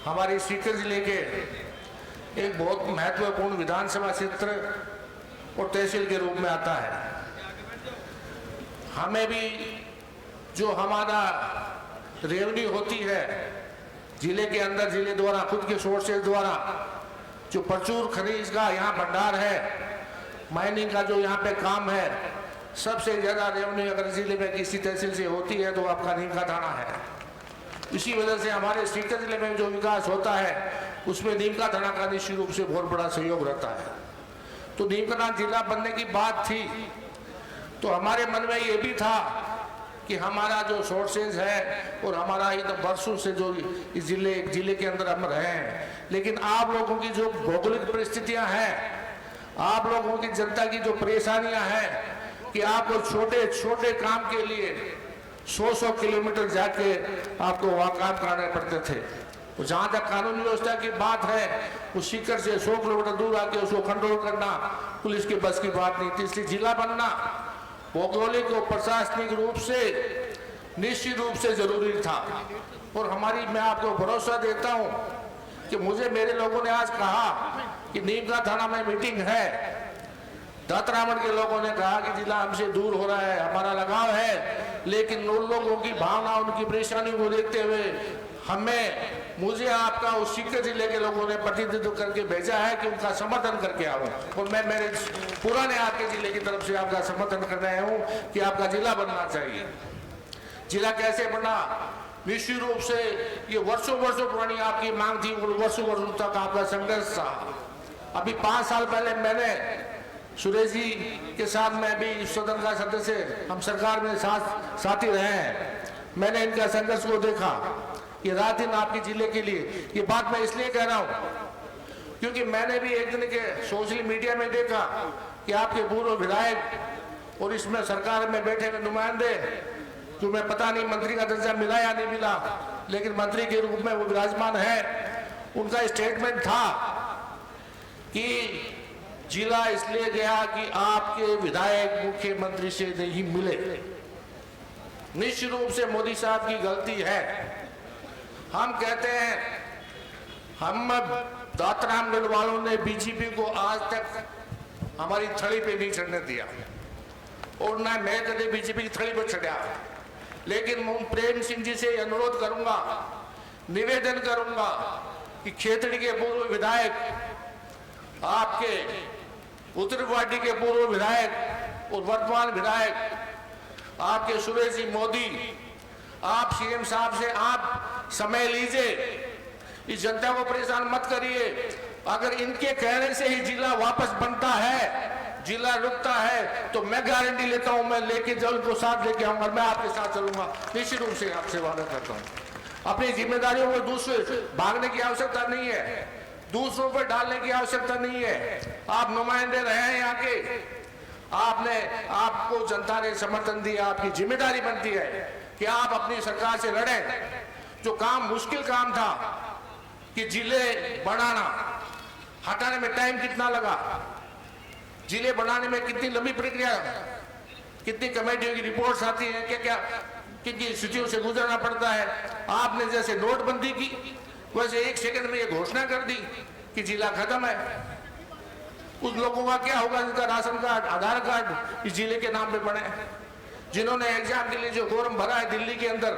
हमारे सीकर जिले के एक बहुत महत्वपूर्ण विधानसभा क्षेत्र और तहसील के रूप में आता है। हमें भी जो हमारा रेवेन्यू होती है जिले के अंदर, जिले द्वारा खुद के सोर्सेज द्वारा जो प्रचुर खनिज का यहाँ भंडार है, माइनिंग का जो यहाँ पे काम है, सबसे ज्यादा रेवेन्यू अगर जिले में किसी तहसील से होती है तो आपका नीम का थाना है। इसी वजह से हमारे सीकर जिले में जो विकास होता है उसमें नीम का थाना का निश्चित रूप से बहुत बड़ा सहयोग रहता है। तो नीम का थाना जिला बनने की बात थी तो हमारे मन में ये भी था कि हमारा जो सोर्सेज है और हमारा ही तो वर्षों से जो इस जिले के अंदर हम रहे हैं, लेकिन आप लोगों की जो भौगोलिक परिस्थितियां हैं, आप लोगों की जनता की जो परेशानियां हैं कि आपको छोटे छोटे काम के लिए 100 किलोमीटर जाके आपको वहाँ काम करने पड़ते थे। तो जहाँ तक कानून व्यवस्था की बात है, उस सीकर से 100 किलोमीटर दूर आके उसको कंट्रोल करना पुलिस के बस की बात नहीं थी। इसलिए जिला बनना भौगोलिक और प्रशासनिक रूप से निश्चित रूप से जरूरी था। और हमारी, मैं आपको भरोसा देता हूँ कि मुझे मेरे लोगों ने आज कहा कि नीम का थाना में मीटिंग है, दातारामगढ़ के लोगों ने कहा कि जिला हमसे दूर हो रहा है, हमारा लगाव है, लेकिन उन लोगों की भावना, उनकी परेशानी को देखते हुए मुझे आपका उस सीकर जिले के लोगों ने प्रतिनिधित्व करके भेजा है कि उनका समर्थन करके आऊं। और मैं मेरे पुराने आपके जिले की तरफ से आपका समर्थन कर रहा हूं कि आपका जिला बनना चाहिए। जिला कैसे बना, निश्चित रूप से ये वर्षों वर्षों पुरानी आपकी मांग थी और वर्षों वर्षों तक आपका संघर्ष था। अभी 5 साल पहले मैंने सुरेश जी के साथ मैं भी सदन का सदस्य, हम सरकार में साथी रहे हैं, मैंने इनका संघर्ष को देखा, ये रात दिन आपके जिले के लिए। ये बात मैं इसलिए कह रहा हूं क्योंकि मैंने भी एक दिन के सोशल मीडिया में देखा कि आपके पूर्व विधायक और इसमें सरकार में बैठे हुए नुमाइंदे, जो मैं पता नहीं मंत्री का दर्जा मिला या नहीं मिला, लेकिन मंत्री के रूप में वो विराजमान है, उनका स्टेटमेंट था कि जिला इसलिए गया कि आपके विधायक मुख्यमंत्री से नहीं मिले। निश्चित रूप से मोदी साहब की गलती है। हम कहते हैं, हम दातारामगढ़ वालों ने बीजेपी को आज तक हमारी थड़ी पे नहीं चढ़ने दिया और ना मैं कभी बीजेपी की थड़ी पर चढ़ा। लेकिन मैं प्रेम सिंह जी से अनुरोध करूंगा, निवेदन करूंगा कि खेतड़ी के पूर्व विधायक, आपके उत्तर गुवाहाटी के पूर्व विधायक और वर्तमान विधायक आपके सुरेश जी मोदी, आप सीएम साहब से आप समय लीजिए, इस जनता को परेशान मत करिए। अगर इनके कहने से ही जिला वापस बनता है, जिला रुकता है, तो मैं गारंटी लेता हूं, मैं लेके जाऊं, उनको साथ लेके आऊंगा, मैं आपके साथ चलूंगा, निश्चित रूप से आपसे वादा करता हूं। अपनी जिम्मेदारियों को दूसरे भागने की आवश्यकता नहीं है, दूसरों पर डालने की आवश्यकता नहीं है। आप नुमाइंदे रहे हैं यहाँ के, आपको जनता ने समर्थन दिया, आपकी जिम्मेदारी बनती है कि आप अपनी सरकार से लड़ें। जो काम मुश्किल काम था कि जिले बनाना, हटाने में टाइम कितना लगा, जिले बनाने में कितनी लंबी प्रक्रिया, कितनी कमेटियों की रिपोर्ट्स आती हैं, क्या क्या कितनी स्थितियों से गुजरना पड़ता है। आपने जैसे नोटबंदी की, वैसे 1 सेकंड में ये घोषणा कर दी कि जिला खत्म है। उस लोगों का क्या होगा जिनका राशन कार्ड, आधार कार्ड इस जिले के नाम पे बने, जिन्होंने एग्जाम के लिए जो फॉर्म भरा है दिल्ली के अंदर,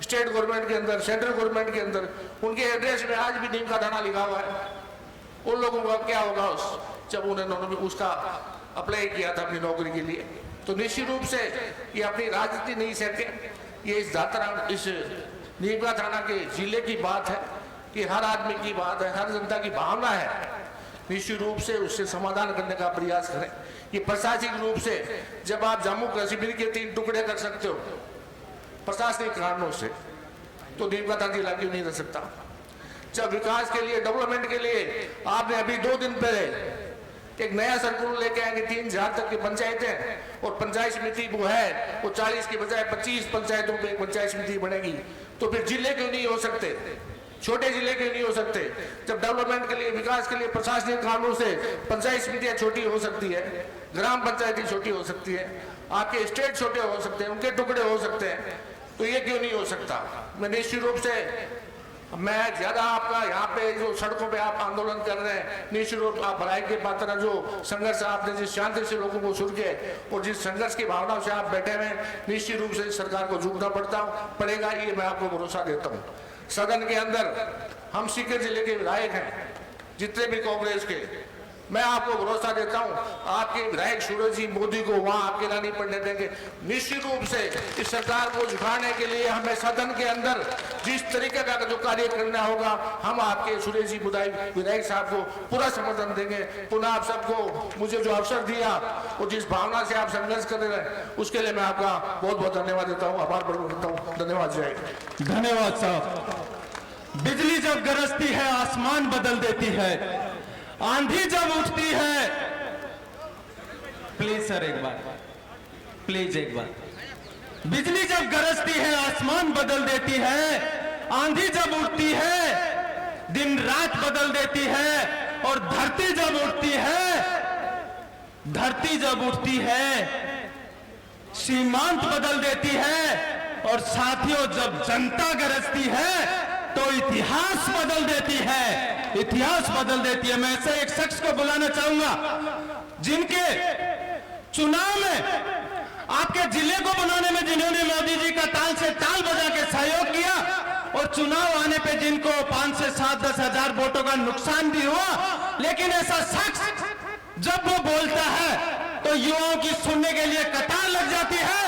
स्टेट गवर्नमेंट के अंदर, सेंट्रल गवर्नमेंट के अंदर, उनके एड्रेस में आज भी नीम का दाना लिखा हुआ है। उन लोगों का क्या होगा जब उन्होंने उसका अप्लाई किया था अपनी नौकरी के लिए। तो निश्चित रूप से ये अपनी राजनीति नहीं सके, ये इस नीमका थाना के जिले की बात है, कि हर आदमी की बात है, हर जनता की भावना है। निश्चित रूप से उससे समाधान करने का प्रयास करें। ये प्रशासनिक रूप से जब आप जम्मू कश्मीर के 3 टुकड़े कर सकते हो प्रशासनिक कारणों से, तो नीमका थाना जिला क्यों नहीं रह सकता? जब विकास के लिए, डेवलपमेंट के लिए आपने अभी 2 दिन पहले एक नया सर्कुलर लेके आएंगे, 3000 तक की पंचायतें और पंचायत समिति वो है, वो 40 की बजाय 25 पंचायतों पे पंचायत समिति बनेगी। तो फिर जिले क्यों नहीं हो सकते? छोटे जिले क्यों नहीं हो सकते? जब डेवलपमेंट के लिए, विकास के लिए प्रशासनिक कारणों से पंचायत समितियां छोटी हो सकती है, ग्राम पंचायतें छोटी हो सकती है, आपके स्टेट छोटे हो सकते हैं, उनके टुकड़े हो सकते हैं, तो ये क्यों नहीं हो सकता? मैं निश्चित रूप से, मैं ज्यादा आपका यहाँ पे जो सड़कों पे आप आंदोलन कर रहे हैं, निश्चित रूप आप भलाई के पात्र, जो संघर्ष आपने जिस शांति से लोगों को सुन के और जिस संघर्ष की भावना से आप बैठे हुए, निश्चित रूप से सरकार को झुकना पड़ेगा, ये मैं आपको भरोसा देता हूँ। सदन के अंदर हम सीकर जिले के विधायक हैं, जितने भी कांग्रेस के, मैं आपको भरोसा देता हूं, आपके विधायक सूरज जी मोदी को वहां अकेला नहीं पड़ने देंगे। निश्चित रूप से इस सरकार को झुकाने के लिए हमें सदन के अंदर जिस तरीके का जो कार्य करना होगा, हम आपके सूरज जी विधायक साहब को पूरा समर्थन देंगे। पुनः आप सबको मुझे जो अवसर दिया और जिस भावना से आप संघर्ष कर रहे हैं, उसके लिए मैं आपका बहुत बहुत धन्यवाद देता हूँ, आभार प्रकट करता हूँ। धन्यवाद। जय। धन्यवाद साहब। बिजली जब गरजती है आसमान बदल देती है, आंधी जब उठती है, प्लीज सर एक बार, प्लीज एक बार। बिजली जब गरजती है आसमान बदल देती है, आंधी जब उठती है दिन रात बदल देती है, और धरती जब उठती है, धरती जब उठती है सीमांत बदल देती है, और साथियों जब जनता गरजती है तो इतिहास बदल देती है, इतिहास बदल देती है। मैं ऐसे एक शख्स को बुलाना चाहूंगा जिनके चुनाव में, आपके जिले को बनाने में जिन्होंने मोदी जी का ताल से ताल बजा के सहयोग किया, और चुनाव आने पे जिनको 5 से 7-10 हजार वोटों का नुकसान भी हुआ, लेकिन ऐसा शख्स जब वो बोलता है तो युवाओं की सुनने के लिए कतार लग जाती है।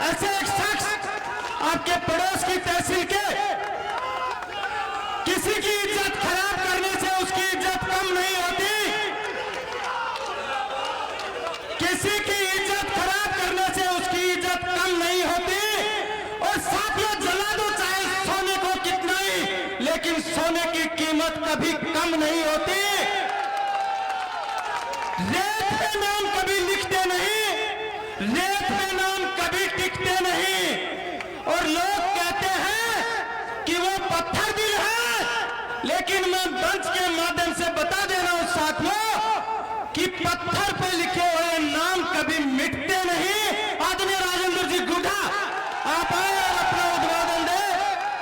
ऐसे एक शख्स आपके पड़ोस की तहसील के, किसी की इज्जत खराब करने से उसकी इज्जत कम नहीं होती, किसी की इज्जत खराब करने से उसकी इज्जत कम नहीं होती। और साथियों जला दो चाहे सोने को कितना ही, लेकिन सोने की कीमत कभी कम नहीं होती। रेत पे नाम कभी लिखते नहीं, रेत पे नाम कभी टिकते नहीं। और लोग कहते हैं कि वो पत्थर दिल है, लेकिन मैं मंच के माध्यम से बता दे रहा हूं साथियों कि पत्थर पे लिखे हुए नाम कभी मिटते नहीं। आदरणीय राजेंद्र जी गुढ़ा आप आए और अपना उद्घाटन दे।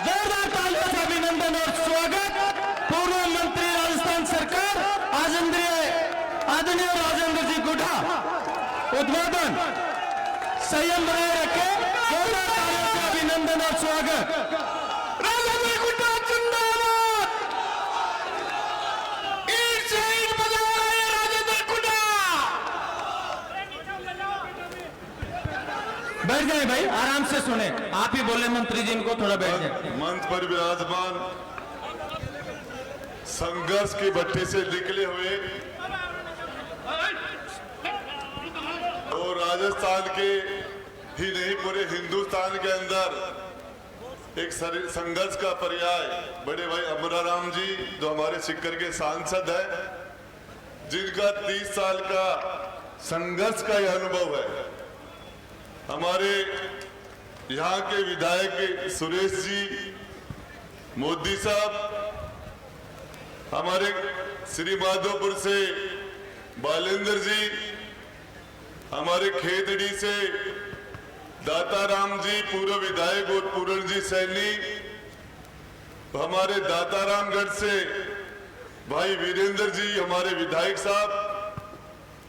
जोरदार तालियों से अभिनंदन और स्वागत। पूर्व मंत्री राजस्थान सरकार आदरणीय राजेंद्र जी गुढ़ा, उद्घाटन संयम बनाए रखे। जोरदार तालियों से अभिनंदन और स्वागत। राजेंद्र गुड्डा जिंदाबाद। ईट से ईट बजा रहे हैं राजेंद्र गुड्डा। बैठ जाए भाई, आराम से सुने। आप ही बोले मंत्री जी, इनको थोड़ा बैठ जाए। मंच पर विराजमान संघर्ष की भट्टी से निकले हुए और राजस्थान के ही नहीं पूरे हिंदुस्तान के अंदर एक संघर्ष का पर्याय बड़े भाई अमराराम जी, जो हमारे सीकर के सांसद है, जिनका 30 साल का संघर्ष का यह अनुभव है। हमारे यहाँ के विधायक सुरेश जी, मोदी साहब, हमारे श्री माधोपुर से बालेंद्र जी, हमारे खेतड़ी से दाताराम जी पूर्व विधायक और पूरण जी सैनी, हमारे दातारामगढ़ से भाई वीरेंद्र जी हमारे विधायक साहब,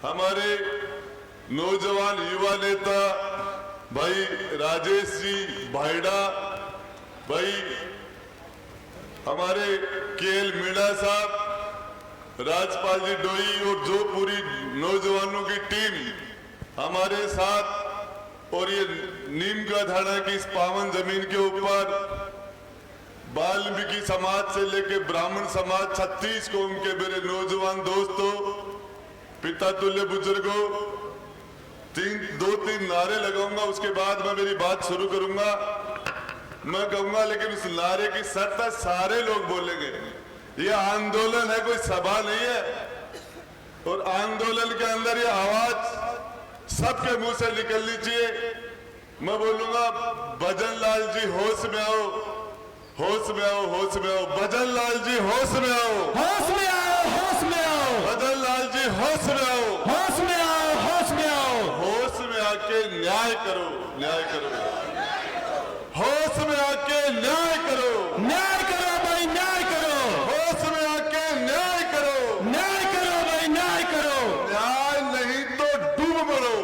हमारे नौजवान युवा नेता भाई राजेश जी भाईडा, भाई हमारे केएल मीणा साहब, राजपाल जी डोई और जो पूरी नौजवानों की टीम हमारे साथ, और ये नीम का थाना की इस पावन जमीन के ऊपर वाल्मीकि समाज से लेके ब्राह्मण समाज 36 कौम के मेरे नौजवान दोस्तों, पिता तुल्य बुजुर्गों, 2-3 नारे लगाऊंगा, उसके बाद मैं मेरी बात शुरू करूंगा। मैं कहूंगा लेकिन उस नारे की शर्त है सारे लोग बोलेंगे। ये आंदोलन है, कोई सभा नहीं है, और आंदोलन के अंदर ये आवाज सबके मुंह से निकलनी चाहिए। मैं बोलूंगा भजन लाल जी होश में आओ, होश में आओ, होश में आओ, भजन लाल जी होश में आओ, होश में आओ, होश में आओ, भजन लाल जी होश में आओ, होश में आओ, होश में आओ, होश में आके न्याय करो, न्याय करो, होश में आके न्याय करो, न्याय करो भाई, न्याय करो, होश में आके न्याय करो, न्याय करो भाई, न्याय करो, न्याय नहीं तो डूब मरो,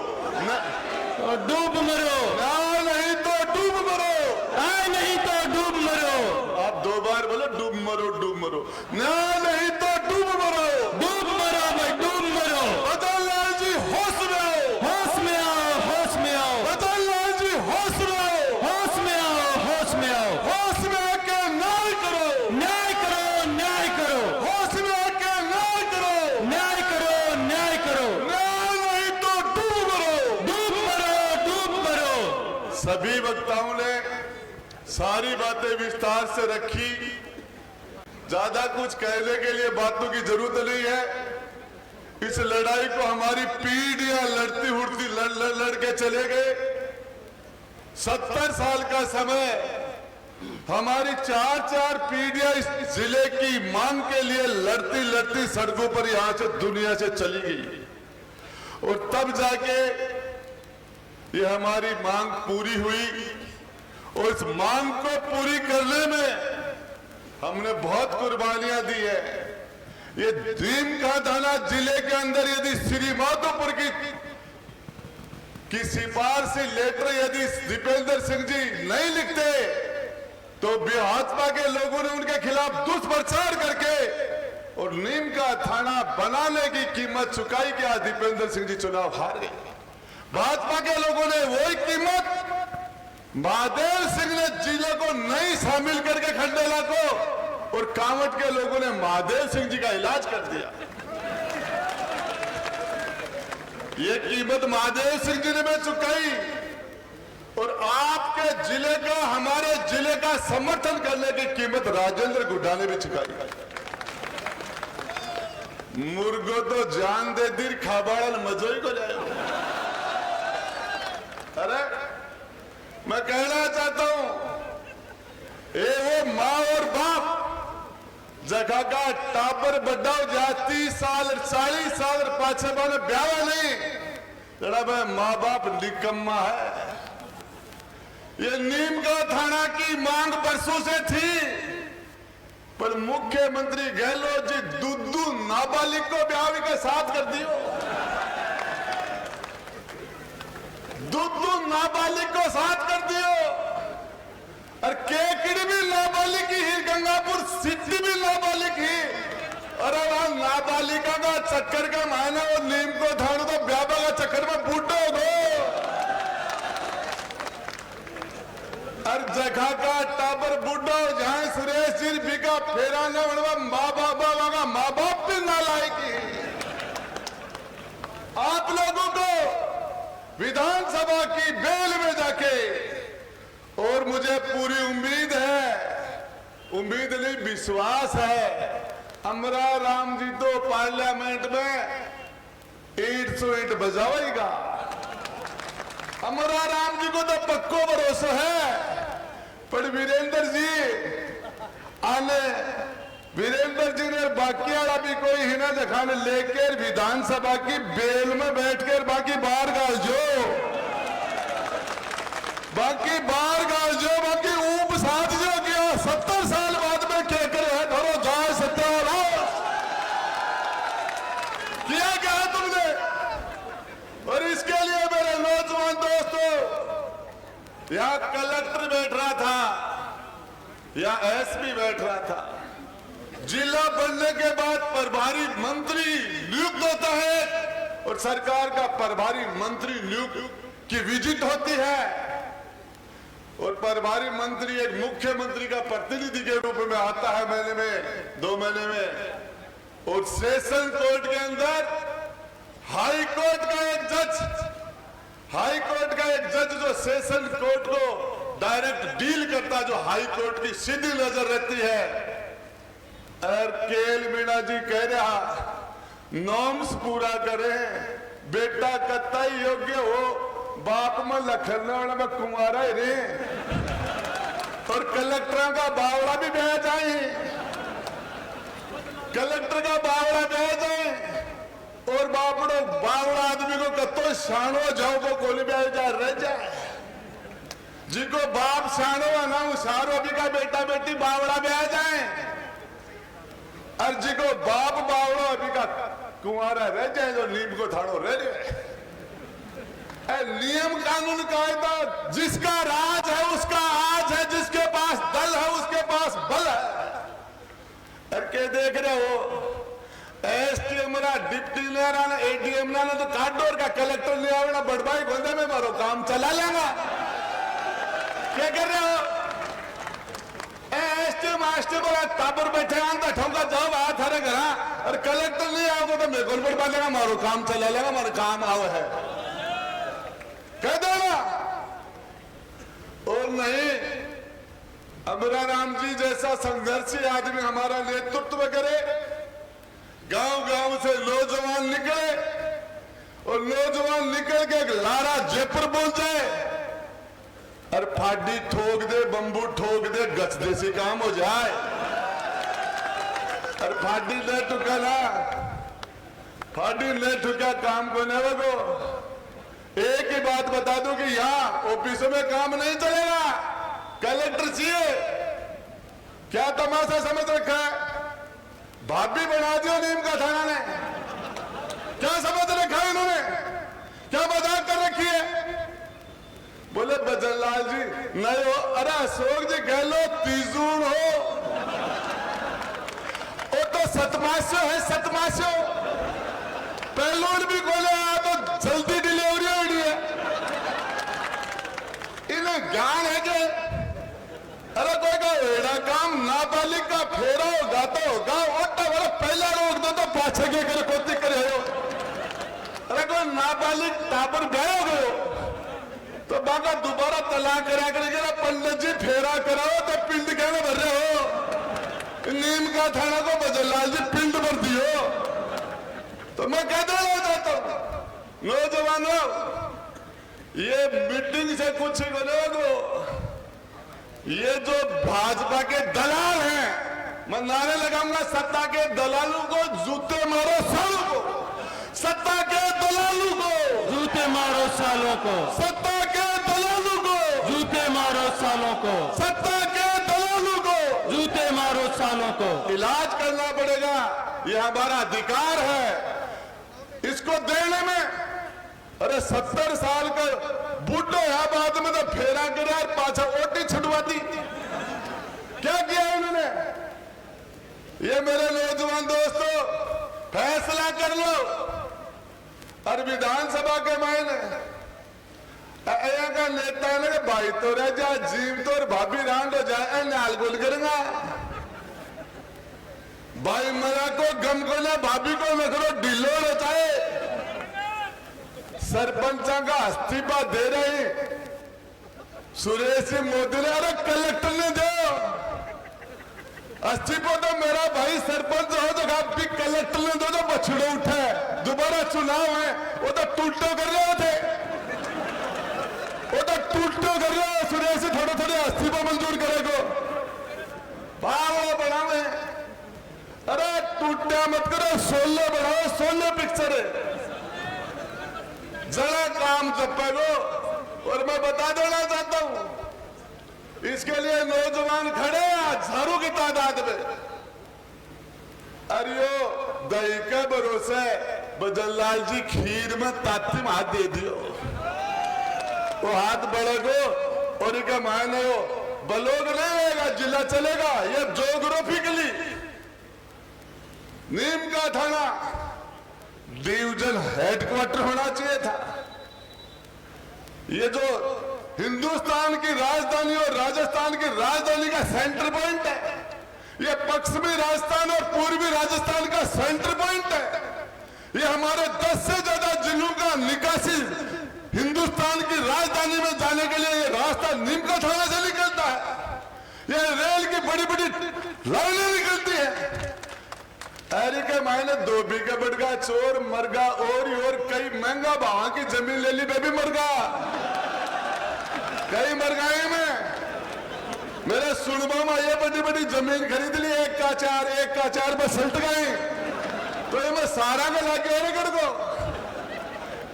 और डूब मरो, न्याय नहीं तो डूब मरो, आए नहीं तो डूब मरो। आप 2 बार बोलो डूब मरो, डूब मरो, न्याय नहीं तो डूब मरो, डूब मरो भाई, डूब मरो। भजन लाल जी होश में आओ, होश में आओ, होश में आओ, भजन लाल जी होश में आओ, होश में आओ, होश में आओ, होश में आके न्याय करो, न्याय करो, न्याय करो, होश में आके न्याय करो, न्याय करो, न्याय करो, न्याय नहीं तो डूब मरो, डूब मरो, डूब मरो। सभी वक्ताओं ने सारी बातें विस्तार से रखी। ज्यादा कुछ कहने के लिए बातों की जरूरत नहीं है। इस लड़ाई को हमारी पीढ़ियां लड़ती उड़ती लड़ के चले गए। 70 साल का समय हमारी 4 पीढ़ियां इस जिले की मांग के लिए लड़ती लड़ती सड़कों पर यहां से दुनिया से चली गई, और तब जाके ये हमारी मांग पूरी हुई। और इस मांग को पूरी करने में हमने बहुत कुर्बानियां दी है। ये नीम का थाना जिले के अंदर यदि श्री माधोपुर की सिफारिशी लेटर यदि दीपेंद्र सिंह जी नहीं लिखते तो भाजपा के लोगों ने उनके खिलाफ दुष्प्रचार करके और नीम का थाना बनाने की कीमत चुकाई कि आज दीपेंद्र सिंह जी चुनाव हार गए। भाजपा के लोगों ने वही कीमत महादेव सिंह ने जिले को नहीं शामिल करके खंडेला को, और कांवट के लोगों ने महादेव सिंह जी का इलाज कर दिया। ये कीमत महादेव सिंह जी ने मैं चुकाई, और आपके जिले का, हमारे जिले का समर्थन करने की कीमत राजेंद्र गुड्डा ने भी चुकाई। मुर्गो तो जान दे दिर खाबाड़न मजोई को जाए। अरे मैं कहना चाहता हूं, वो माँ और बाप जगह का टापर बड्डाओ जा 30 साल 40 साल पाछे मैंने ब्याह नहीं, जरा मैं माँ बाप निकम्मा है। ये नीम का थाना की मांग बरसों से थी, पर मुख्यमंत्री गहलोत जी दूधू नाबालिग को ब्याह के साथ कर दियो। दूध नाबालिग को साथ कर दियो और केकड़ी भी नाबालिग ही, गंगापुर सिटी भी नाबालिग ही। अरे वहां नाबालिका का चक्कर का मायना वो नीम को थानो तो ब्याबा का चक्कर में बूढ़ो हो। हर जगह का टाबर बूढ़ो जहां सुरेश जी बिका फेरा न बनवा माँ बाबा वहां माँ बाप भी नालायक ही। आप लोगों को विधानसभा की बेल में जाके, और मुझे पूरी उम्मीद है, उम्मीद नहीं विश्वास है, अमरा राम जी तो पार्लियामेंट में ईट सो ईट बजावेगा। अमरा राम जी को तो पक्को भरोसा है। पर वीरेंद्र जी आने, वीरेंद्र जी ने बाकी वाला भी कोई हिना जखाने लेकर विधानसभा की बेल में बैठकर बाकी बाहर गाल जो, बाकी बाहर गाल जो, बाकी ऊप साथ जो गया 70 साल बाद में क्या करे है धरो जाए सत्यावाला किया क्या है तुमने। और इसके लिए मेरे नौजवान दोस्तों, यहाँ कलेक्टर बैठ रहा था, यहाँ एसपी बैठ रहा था। जिला बनने के बाद प्रभारी मंत्री नियुक्त होता है और सरकार का प्रभारी मंत्री नियुक्त की विजिट होती है, और प्रभारी मंत्री एक मुख्यमंत्री का प्रतिनिधि के रूप में आता है महीने में 2 महीने में। और सेशन कोर्ट के अंदर हाई कोर्ट का एक जज, हाई कोर्ट का एक जज जो सेशन कोर्ट को डायरेक्ट डील करता, जो हाई कोर्ट की सीधी नजर रहती है। और केएल मीणा जी कह रहा नॉर्म्स पूरा करें, बेटा कतई योग्य हो, बाप में लखनऊ में कुमारा ही रे। और कलेक्टर का बावड़ा भी बह जाए, कलेक्टर का बावड़ा बह जाए, और बापड़ो बावड़ा आदमी को कतो शानो जाओ को कोली ब्याह जा रह जाए। जिको बाप शानो है ना, वो शारो अभी का बेटा बेटी बावड़ा ब्याह जाए, और जिको बाप बावड़ो अभी का कुंवारा रह जाए, जो नीम को थाड़ो रह जाए। नियम कानून कायदा जिसका राज है उसका आज है, जिसके पास दल है उसके पास बल है। और के देख रहे हो एसटीएम डिप्टी लेना एडीएम ना तो काटडोर का कलेक्टर ले आवे ना बड़भाई गोंदे में मारो काम चला लेगा। क्या कर रहे हो एसटीएम मास्टर बोला ताबर बैठे आंदा ठोंका जाओ हाथ हरे घरा, और कलेक्टर नहीं आओगे तो मेरे को बड़बा लेगा मारो काम चला लेगा, मारो काम आवे है कह देना। और नहीं, अमरा राम जी जैसा संघर्षी आदमी हमारा नेतृत्व करे, गांव गांव से नौजवान निकले, और नौजवान निकल के लारा जयपुर पहुंच जाए, और फाड़ी ठोक दे, बम्बू ठोक दे, गच देसी काम हो जाए। और फाड़ी ले टुका ना, फाड़ी ले टुका काम को नहीं वो। एक ही बात बता दूं कि यहाँ ऑफिसों में काम नहीं चलेगा, कलेक्टर चाहिए। क्या तमाशा समझ रखा है, भाभी बना दिया नीम का थाना ने, क्या समझ रखा है इन्होंने, क्या मजाक कर रखी है। बोले बजरलाल जी नहीं हो, अरे अशोक जी गहलोत तीजून हो, वो तो सतमास्यो है, सतमास्यो पहलून भी खोले तो जल्दी डिलीवरी हो रही है। इन्हें ज्ञान है कि अरे कोई का एड़ा काम नाबालिग का फेरा हो गाता होगा, ओटा वाला पहला रोक दो तो पाछे के करे कोती करे हो। अरे कोई नाबालिग टापर गए हो तो बाका दोबारा तलाक करा कर पंडित जी फेरा कराओ तो पिंड कहने भर रहे हो। नीम का थाना को बजरलाल जी पिंड भर दियो। तो मैं कह देना चाहता हूं नौजवानों, ये मीटिंग से कुछ बनेगो, ये जो भाजपा के दलाल हैं, मैं नारे लगाऊंगा सत्ता के दलालों को जूते मारो सालों को, सत्ता के दलालों को जूते मारो सालों को, सत्ता के दलालों को जूते मारो सालों को, सत्ता के दलालों को जूते मारो सालों को। इलाज करना पड़ेगा, ये हमारा अधिकार है, इसको देने में। अरे 70 साल का बूढ़ो है बाद में तो फेरा कर यार पाछा ओटी छुड़वा दी। क्या किया इन्होंने? ये मेरे नौजवान दोस्तों फैसला कर लो। और विधानसभा के मायने का नेता ने भाई तो रह जा जीव तो और भाभी रांड हो जाए नाल गुल करेंगा भाई मरा को गम को ना भाभी को न करो ढिलो रहता है। सरपंचा का इस्तीफा दे रहे सुरेश मोदी ने, अरे कलेक्टर ने दो इस्तीफा तो मेरा भाई सरपंच हो तो आप भी कलेक्टर ने दो, तो बछड़ो उठा है दोबारा चुनाव है वो तो टूटो कर रहे थे, वो तो टूटो कर रहे हो। सुरेश थोड़े थोड़े इस्तीफा मंजूर करेगो बढ़ा में, अरे टूटा मत करो, 16 बढ़ाओ, 16 पिक्चर है जरा काम चपेगो। और मैं बता देना चाहता हूं इसके लिए नौजवान खड़े हजारों की तादाद में। अरे दही के भरोसे बजनलाल जी खीर में ताती में हाथ दे दियो, वो हाथ बढ़ेगो और इनका मायने हो बलोग नहीं रहेगा, जिला चलेगा। ये जोग्राफिकली नीम का थाना डिवीजन हेडक्वार्टर होना चाहिए था। ये जो हिंदुस्तान की राजधानी और राजस्थान की राजधानी का सेंटर पॉइंट है, ये पश्चिमी राजस्थान और पूर्वी राजस्थान का सेंटर पॉइंट है। ये हमारे 10 से ज्यादा जिलों का निकासी हिंदुस्तान की राजधानी में जाने के लिए ये रास्ता नीमका थाना से निकलता है। ये रेल की बड़ी बड़ी लाइनें निकलती है। अरे के मायने 2 बीघे बढ़गा चोर मरगा और कई महंगा भाव की जमीन ले ली बेबी मरगा, कई मरगाए में मेरे सुनबा में ये बड़ी बड़ी जमीन खरीद ली, 1 का 4 में सल्ट गए, तो ये मैं सारा के लाके और कर को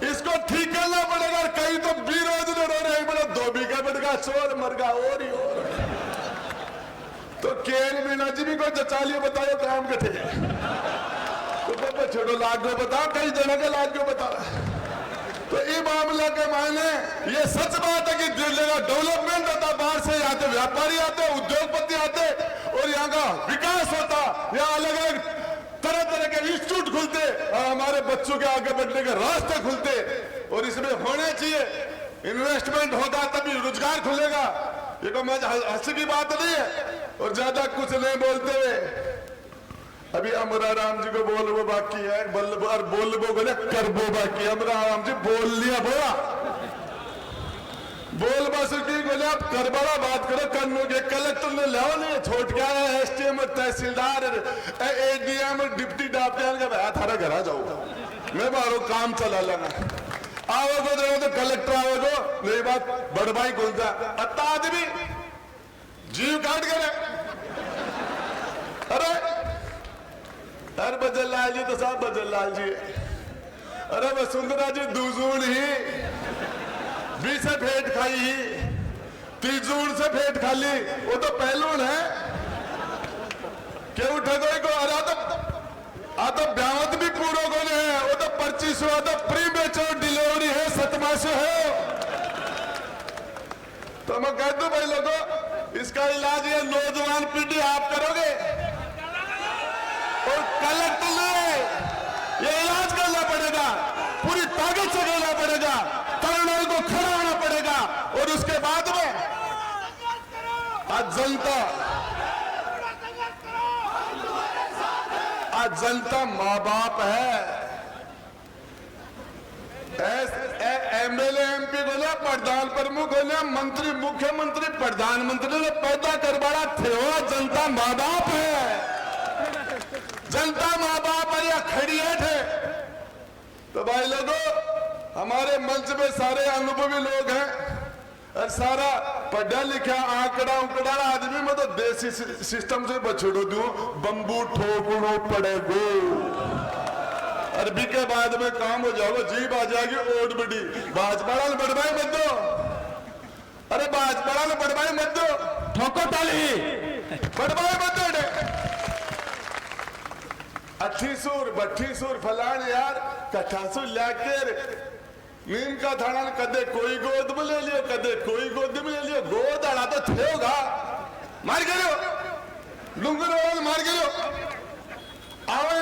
इसको ठीक करना पड़ेगा। कई तो बेरोजगार हो रहे बड़ा 2 बीघे बढ़गा चोर मरगा और तो केल मीना जी भी कोई जचालिए बताओ काम कटे तो छोड़ो लाग को बताओ, कई जगह के लाग को बताओ। तो ये मामला के मायने ये सच बात है कि जगह डेवलपमेंट होता, बाहर से आते व्यापारी आते, उद्योगपति आते और यहाँ का विकास होता, यहाँ अलग अलग तरह तरह के इंस्टीट्यूट खुलते और हमारे बच्चों के आगे बढ़ने के रास्ते खुलते। और इसमें होने चाहिए इन्वेस्टमेंट होगा तभी रोजगार खुलेगा। ये कोई हंसी की बात नहीं है। और ज्यादा कुछ नहीं बोलते हुए अभी अमरा राम जी को बोलबो बाकी है, और बोलबो बोले करबो बाकी। अमरा राम जी बोल लिया बोला, बोल बस की बोले आप करबड़ा बात करो, कन्नू के कलेक्टर ने लाओ नहीं छोड़ के आया, एसटीएम तहसीलदार एडीएम डिप्टी डाप्टियान का भाई थारा घर आ जाऊंगा मैं बारो काम चला लेना आओगे तो कलेक्टर आओगे नहीं बात बड़ भाई कौन सा अत्ता आदमी जीव काट करे। अरे बजनलाल जी तो साहब बजनलाल जी, अरे वसुंधरा जी दूजून ही 20 से फेंट खाई ही 30 जून से फेंट खा ली, वो तो पहलून है क्यों उठे को। अरे तो ब्यावत भी पूरा कोने है, वो तो 2500 तो प्री मेच्योर डिलीवरी है 2700 है। तो मैं कह दूं भाई लोगों इसका इलाज ये नौजवान पीढ़ी आप करोगे और कलेक्टर ने ये इलाज करना पड़ेगा, पूरी ताकत से करना पड़ेगा, तरुणाई को खड़ा होना पड़ेगा। और उसके बाद में आज जनता माँ बाप है। एमएलए एमपी को ना प्रधान प्रमुख होने मंत्री मुख्यमंत्री प्रधानमंत्री ने पैदा करवाना थे, जनता माँ बाप है। जनता माँ बाप है या खड़िया थे। तो भाई लोगों हमारे मंच में सारे अनुभवी लोग हैं और सारा पढ़ा लिखा आंकड़ा उकड़ा आदमी में तो देसी सिस्टम से बछड़ो दूं बम्बू ठोकनो पड़ेगो। अरबी के बाद में काम हो जाओगे, जीप आ जाएगी ओट बड़ी बाजपाड़ा में बड़वाई मत दो, अरे बाजपाड़ा में बड़वाई मत दो, ठोको ताली बड़वाई मत दो। अठी सूर बट्ठी सूर फलान यार कठासुर लाकर नीम का थाना ने कदे कोई गोद में ले लियो, कदे कोई गोद में ले लियो। गोद आड़ा तो थे होगा, मार गयो डूंगर वाले मार गयो। आवे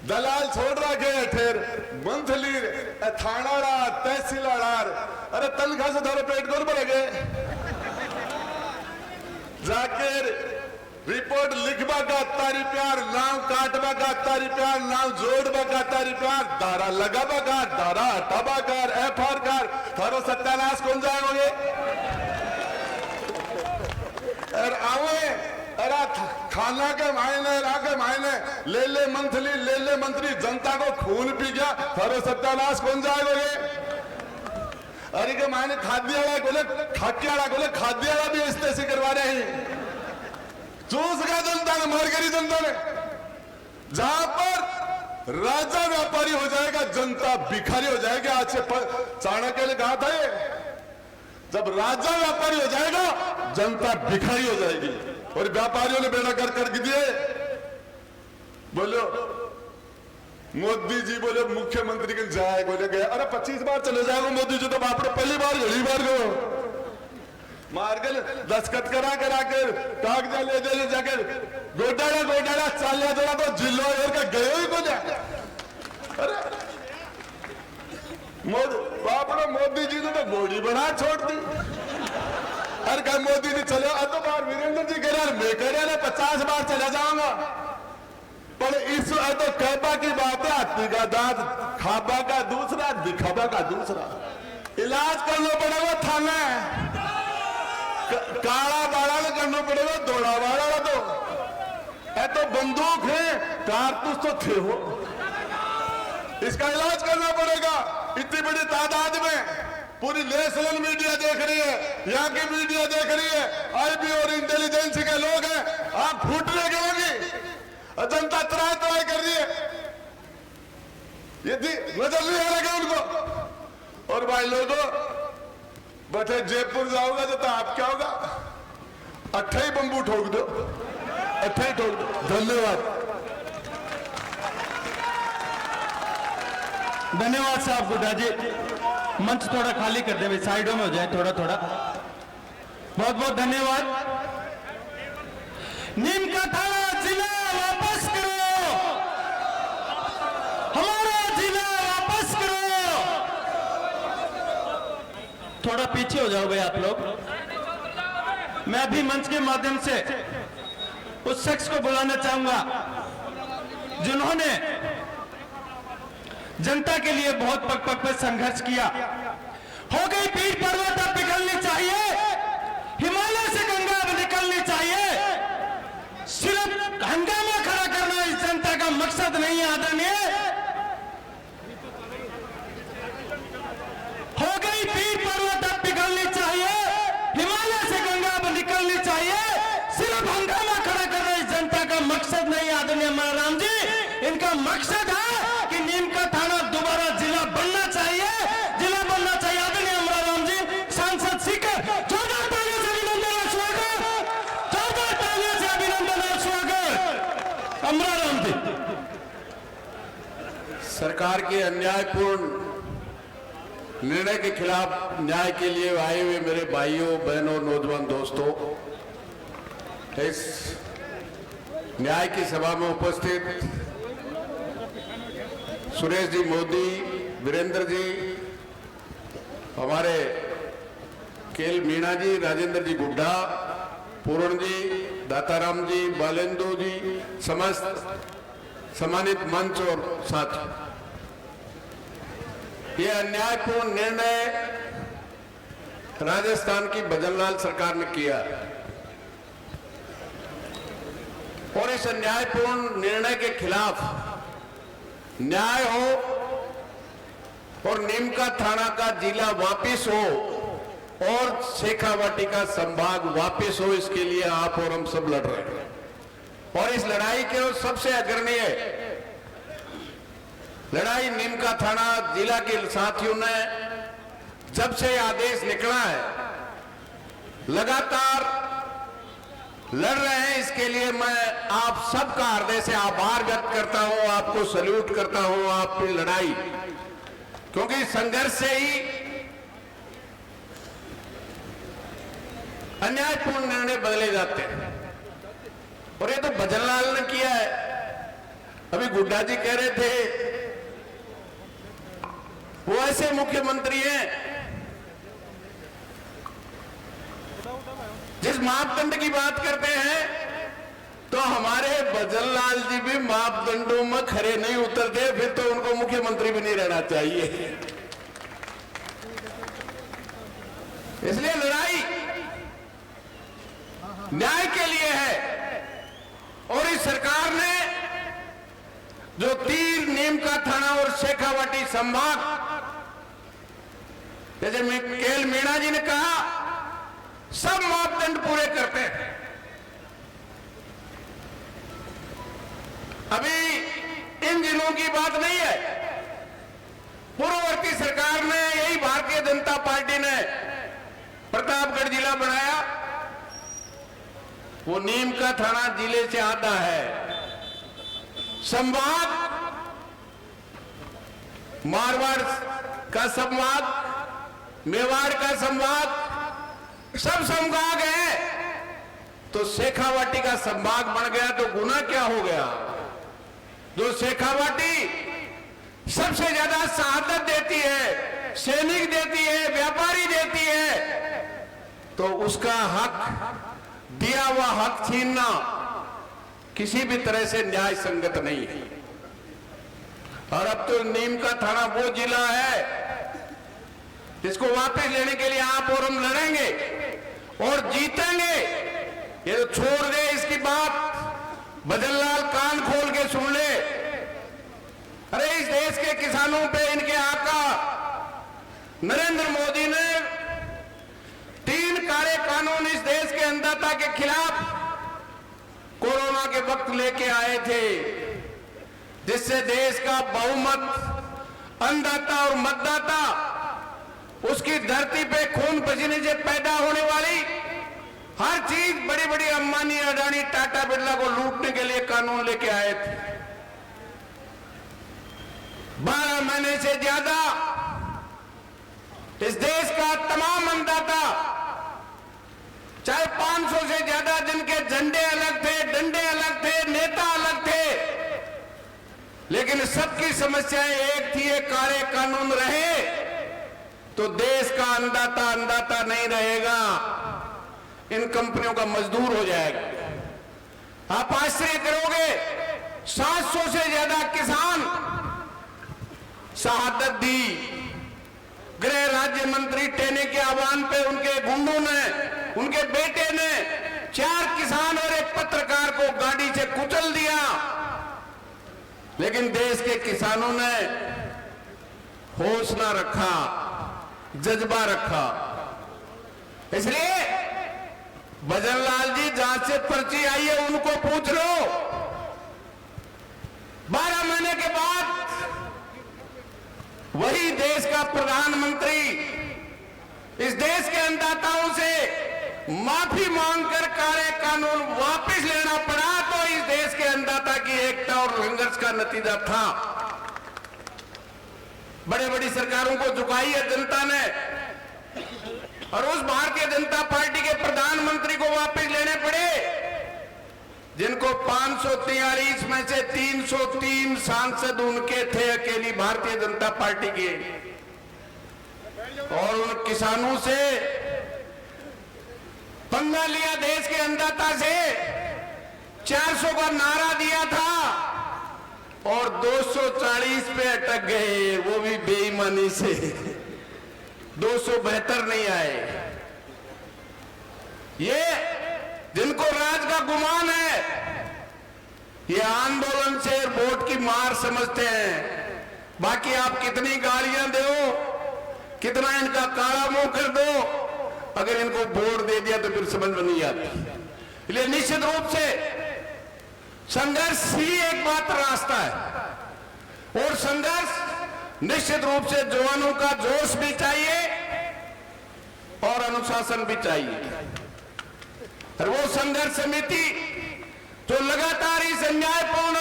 दलाल छोड़ रखे है ठेर मंथली थानाड़ा तहसीलदार। अरे तनख्वाह से धरो पेट कौन भरेगे? जाके रिपोर्ट लिखवा का तारी प्यार, नाम काटवा का तारी प्यार, नाम जोड़वा का तारी प्यार, दारा लगावा का, दारा हटावा कर, एफआर कर, थारो सत्यानाश कौन जाएंगे? और आवे अरे खाना के मायने राके मायने ले ले मंत्री जनता को खून पी गया, थारो सत्यानाश कौन जाएंगे? अरे के मायने खाद्याला बोले खाकियाला बोले खाद्याला भी इस्ते से करवा रहे हैं। चूस गया जनता ने, मार गई जनता ने। जहां पर राजा व्यापारी हो जाएगा, जनता भिखारी हो जाएगी। आज से चाणक्य ने कहा था ये, जब राजा व्यापारी हो जाएगा जनता भिखारी हो जाएगी। और व्यापारियों ने बेड़ा कर दिए। बोलो मोदी जी बोले मुख्यमंत्री के जाए बोले गए, अरे 25 बार चले जाएगा मोदी जी तो बाप रे पहली बार घड़ी बार गो मार गए दस्खत करा कर कागजा ले दे जाकर गोडाड़ा चाल जोड़ा तो जिलो का गए ही बोले। अरे बाप रे मोदी जी ने तो गोड़ी बना छोड़ दी। अरे क्या मोदी जी चले तो बार वीरेंद्र जी कह रहे मैं कह रहा 50 बार चला जाऊंगा। पर इस तो कहबा की बात है, हाथी का दांत खाबा का दूसरा, दिखाबा का दूसरा। इलाज करना पड़ेगा थाना काला बाड़ा करना पड़ेगा, दौड़ा बाड़ा तो बंदूक है, कारतूस तो थे हो, इसका इलाज करना पड़ेगा। इतनी बड़ी तादाद में पूरी नेशनल मीडिया देख रही है, यहाँ की मीडिया देख रही है, आईबी और इंटेलिजेंस के लोग हैं, आप फूटने के होगी। जनता त्राई कर रही है, ये नजर नहीं आ रहा उनको। और भाई लोगों बैठे जयपुर जाओगे तो आप क्या होगा? अट्ठाई बंबू ठोक दो, अट्ठाई ठोक दो। धन्यवाद। धन्यवाद साहब गुड्डा जी। मंच थोड़ा खाली कर दे भाई, साइडों में हो जाए थोड़ा। बहुत बहुत धन्यवाद। नीम का थाना जिला वापस करो, हमारा जिला वापस करो। थोड़ा पीछे हो जाओ भाई आप लोग। मैं अभी मंच के माध्यम से उस शख्स को बुलाना चाहूंगा जिन्होंने जनता के लिए बहुत पग पे संघर्ष किया। हो गई पीठ पर्वत अब पिघलनी चाहिए, हिमालय से गंगा अब निकलनी चाहिए। सिर्फ हंगामा खड़ा करना इस जनता का मकसद नहीं है आदरणीय। हो गई पीठ पर्वत अब पिघलनी चाहिए, हिमालय से गंगा अब निकलनी चाहिए। सिर्फ हंगामा खड़ा करना इस जनता का मकसद नहीं है आदरणीय महाराम जी। इनका मकसद है कि नीम का थाना दोबारा जिला बनना चाहिए, जिला बनना चाहिए। आदरणीय अमराराम जी, सांसद सीकर, जोरदार तालियों से अभिनंदन और स्वागत, जोरदार तालियों से अभिनंदन और स्वागत अमराराम जी। सरकार के अन्यायपूर्ण निर्णय के खिलाफ न्याय के लिए आए हुए मेरे भाइयों बहनों नौजवान दोस्तों, इस न्याय की सभा में उपस्थित सुरेश जी मोदी, वीरेंद्र जी, हमारे केल मीणा जी, राजेंद्र जी गुड्डा, पूर्ण जी, दाताराम जी, बालेंदु जी, समस्त सम्मानित मंच और साथी, ये अन्यायपूर्ण निर्णय राजस्थान की भजनलाल सरकार ने किया और इस अन्यायपूर्ण निर्णय के खिलाफ न्याय हो और नीम का थाना का जिला वापिस हो और शेखावाटी का संभाग वापिस हो, इसके लिए आप और हम सब लड़ रहे हैं। और इस लड़ाई के सबसे अग्रणी लड़ाई नीम का थाना जिला के साथियों ने जब से आदेश निकला है लगातार लड़ रहे हैं। इसके लिए मैं आप सबका हृदय से आभार व्यक्त करता हूं, आपको सैल्यूट करता हूं। आपकी लड़ाई क्योंकि संघर्ष से ही अन्यायपूर्ण निर्णय बदले जाते हैं। और ये तो भजनलाल ने किया है। अभी गुड्डा जी कह रहे थे वो ऐसे मुख्यमंत्री हैं जिस मापदंड की बात करते हैं, तो हमारे भजनलाल जी भी मापदंडों में खरे नहीं उतरते, फिर तो उनको मुख्यमंत्री भी नहीं रहना चाहिए। इसलिए लड़ाई न्याय के लिए है। और इस सरकार ने जो तीर, नीम का थाना और शेखावाटी संभाग, जैसे केएल मीणा जी ने कहा, सब मापदंड पूरे करते हैं। अभी इन दिनों की बात नहीं है, पूर्ववर्ती सरकार ने, यही भारतीय जनता पार्टी ने प्रतापगढ़ जिला बनाया। वो नीम का थाना जिले से आता है। संभाग, मारवाड़ का संभाग, मेवाड़ का संभाग, सब संभाग है। तो शेखावाटी का संभाग बन गया तो गुना क्या हो गया? जो शेखावाटी सबसे ज्यादा शहादत देती है, सैनिक देती है, व्यापारी देती है, तो उसका हक, दिया हुआ हक छीनना किसी भी तरह से न्याय संगत नहीं है। और अब तो नीम का थाना वो जिला है जिसको वापस लेने के लिए आप और हम लड़ेंगे और जीतेंगे। ये तो छोड़ दे इसकी बात, भजनलाल कान खोल के सुन ले। अरे इस देश के किसानों पे इनके आका नरेंद्र मोदी ने 3 काले कानून इस देश के अन्नदाता के खिलाफ कोरोना के वक्त लेके आए थे, जिससे देश का बहुमत अन्नदाता और मतदाता, उसकी धरती पे खून पसीने से पैदा होने वाली हर चीज, बड़ी बड़ी अंबानी, अडानी, टाटा, बिरला को लूटने के लिए कानून लेके आए थे। 12 महीने से ज्यादा इस देश का तमाम अन्नदाता, चाहे 500 से ज्यादा जिनके झंडे अलग थे, डंडे अलग थे, नेता अलग थे, लेकिन सबकी समस्याएं एक थी, एक काले कानून रहे तो देश का अन्नदाता नहीं रहेगा, इन कंपनियों का मजदूर हो जाएगा। आप आश्चर्य करोगे, 700 से ज्यादा किसान शहादत दी। गृह राज्य मंत्री टेने के आह्वान पे उनके गुंडों ने, उनके बेटे ने 4 किसान और एक पत्रकार को गाड़ी से कुचल दिया। लेकिन देश के किसानों ने होश ना रखा, जज्बा रखा। इसलिए भजनलाल जी, जहां से पर्ची आई है उनको पूछ लो, 12 महीने के बाद वही देश का प्रधानमंत्री इस देश के अन्नदाताओं से माफी मांगकर काले कानून वापस लेना पड़ा, तो इस देश के अन्नदाता की एकता और संघर्ष का नतीजा था। बड़े बड़ी सरकारों को झुकाई है जनता ने, और उस भारतीय जनता पार्टी के प्रधानमंत्री को वापस लेने पड़े जिनको 543 में से 303 सांसद उनके थे, अकेली भारतीय जनता पार्टी के। और उन किसानों से पंगा लिया, देश के अन्नदाता से 400 का नारा दिया था और 240 पे अटक गए, वो भी बेईमानी से। 272 नहीं आए। ये जिनको राज का गुमान है, ये आंदोलन से वोट की मार समझते हैं। बाकी आप कितनी गालियां दो, कितना इनका काला मुंह कर दो, अगर इनको वोट दे दिया तो फिर समझ में नहीं आती। इसलिए निश्चित रूप से संघर्ष ही एक मात्र रास्ता है, और संघर्ष निश्चित रूप से जवानों का जोश भी चाहिए और अनुशासन भी चाहिए। और वो संघर्ष समिति जो लगातार इस अन्यायपूर्ण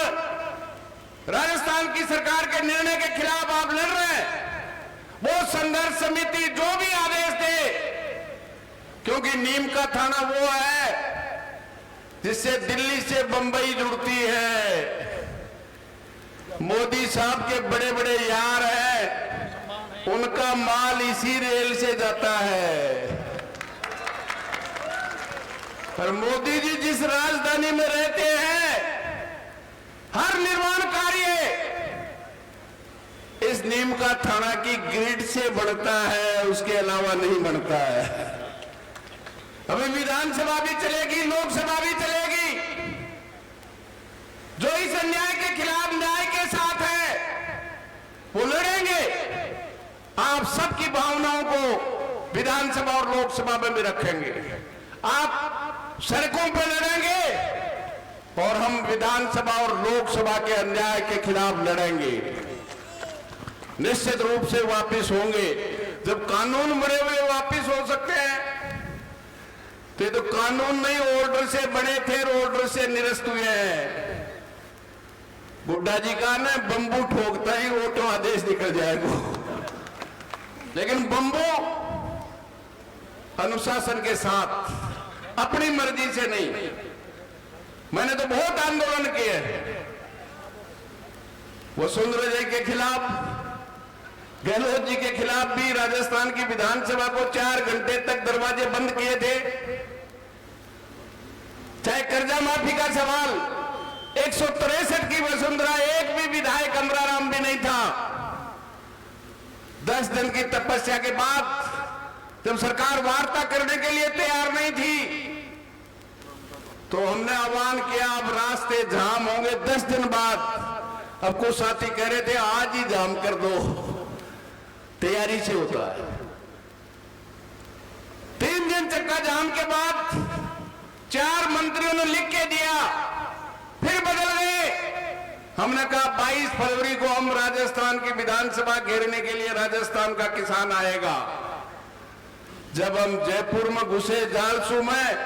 राजस्थान की सरकार के निर्णय के खिलाफ आप लड़ रहे हैं, संघर्ष समिति जो भी आदेश दे, क्योंकि नीम का थाना वो है जिससे दिल्ली से बंबई जुड़ती है। मोदी साहब के बड़े बड़े यार हैं, उनका माल इसी रेल से जाता है। और मोदी जी जिस राजधानी में रहते हैं, हर निर्माण कार्य इस नीम का थाना की ग्रिड से बढ़ता है, उसके अलावा नहीं बनता है। अभी विधानसभा भी चलेगी, लोकसभा भी चलेगी। जो इस अन्याय के खिलाफ न्याय के साथ है वो लड़ेंगे। आप सबकी भावनाओं को विधानसभा और लोकसभा में भी रखेंगे। आप सड़कों पर लड़ेंगे और हम विधानसभा और लोकसभा के अन्याय के खिलाफ लड़ेंगे। निश्चित रूप से वापस होंगे। जब कानून बड़े हुए वापस हो सकते हैं, तो ये तो कानून नहीं ऑर्डर से बने थे, ऑर्डर से निरस्त हुए हैं। बुड्ढा जी का ना बंबू ठोकता ही ऑटो आदेश निकल जाएगा, लेकिन बंबू अनुशासन के साथ, अपनी मर्जी से नहीं। मैंने तो बहुत आंदोलन किए, वसुंधरा जी के खिलाफ, गहलोत जी के खिलाफ भी राजस्थान की विधानसभा को 4 घंटे तक दरवाजे बंद किए थे। चाहे कर्जा माफी का सवाल, 163 की वसुंधरा, एक भी विधायक अमराराम भी नहीं था। 10 दिन की तपस्या के बाद जब सरकार वार्ता करने के लिए तैयार नहीं थी, तो हमने आह्वान किया अब रास्ते जाम होंगे 10 दिन बाद। अब कुछ साथी कह रहे थे आज ही जाम कर दो, तैयारी से होता है। 3 दिन चक्का जाम के बाद 4 मंत्रियों ने लिख के दिया, फिर बदल गए। हमने कहा 22 फरवरी को हम राजस्थान की विधानसभा घेरने के लिए राजस्थान का किसान आएगा। जब हम जयपुर में घुसे जालसू में,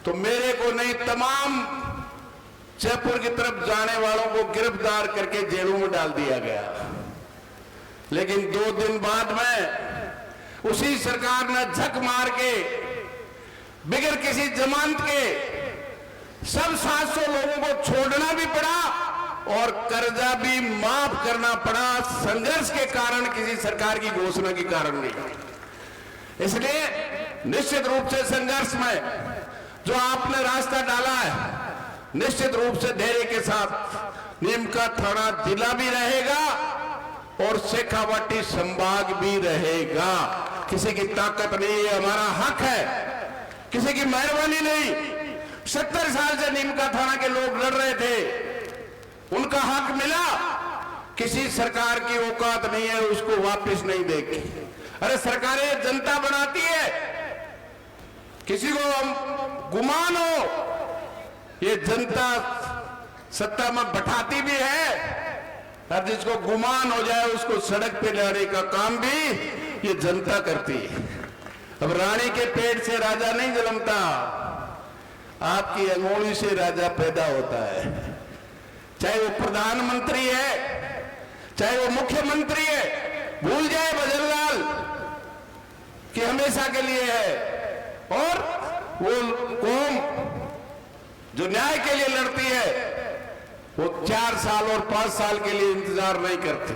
तो मेरे को नहीं, तमाम जयपुर की तरफ जाने वालों को गिरफ्तार करके जेलों में डाल दिया गया। लेकिन 2 दिन बाद में उसी सरकार ने झक मार के बिगर किसी जमानत के सब 700 लोगों को छोड़ना भी पड़ा और कर्जा भी माफ करना पड़ा, संघर्ष के कारण, किसी सरकार की घोषणा के कारण नहीं। इसलिए निश्चित रूप से संघर्ष में जो आपने रास्ता डाला है, निश्चित रूप से धैर्य के साथ नीम का थाना जिला भी रहेगा और शेखावाटी संभाग भी रहेगा। किसी की ताकत नहीं है, हमारा हक है, किसी की मेहरबानी नहीं। 70 साल से नीम का थाना के लोग लड़ रहे थे, उनका हक मिला। किसी सरकार की औकात नहीं है उसको वापस नहीं देगी। अरे सरकारें जनता बनाती है, किसी को हम गुमान हो, ये जनता सत्ता में बैठाती भी है, और जिसको गुमान हो जाए उसको सड़क पे लाने का काम भी ये जनता करती है। अब रानी के पेट से राजा नहीं जन्मता, आपकी अंगुली से राजा पैदा होता है। चाहे वो प्रधानमंत्री है, चाहे वो मुख्यमंत्री है, भूल जाए बजरलाल कि हमेशा के लिए है। और वो कौम जो न्याय के लिए लड़ती है, वो 4 साल और 5 साल के लिए इंतजार नहीं करती।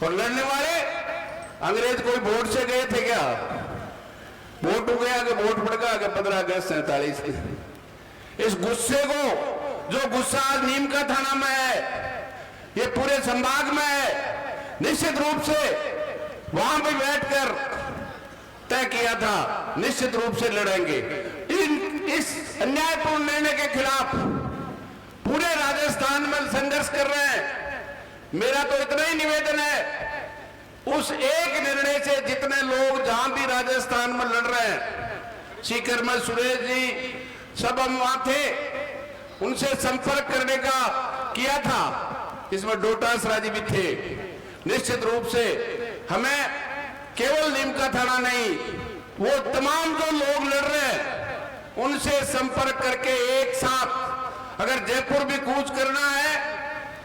और लड़ने वाले अंग्रेज कोई वोट से गए थे क्या? वोट हो गया, आगे वोट पड़ गया, आगे 15 अगस्त 47 इस गुस्से को, जो गुस्सा आज नीम का थाना में है, ये पूरे संभाग में है, निश्चित रूप से वहां भी बैठकर तय किया था, निश्चित रूप से लड़ेंगे। इस अन्यायपूर्ण निर्णय के खिलाफ पूरे राजस्थान में संघर्ष कर रहे हैं। मेरा तो इतना ही निवेदन है, उस एक निर्णय से जितने लोग जहां भी राजस्थान में लड़ रहे हैं, सीकर में सुरेश जी सब हम वहां थे, उनसे संपर्क करने का किया था, इसमें डोटास राजी भी थे। निश्चित रूप से हमें केवल नीम का थाना नहीं, वो तमाम जो लोग लड़ रहे हैं उनसे संपर्क करके एक साथ अगर जयपुर भी कूच करना है,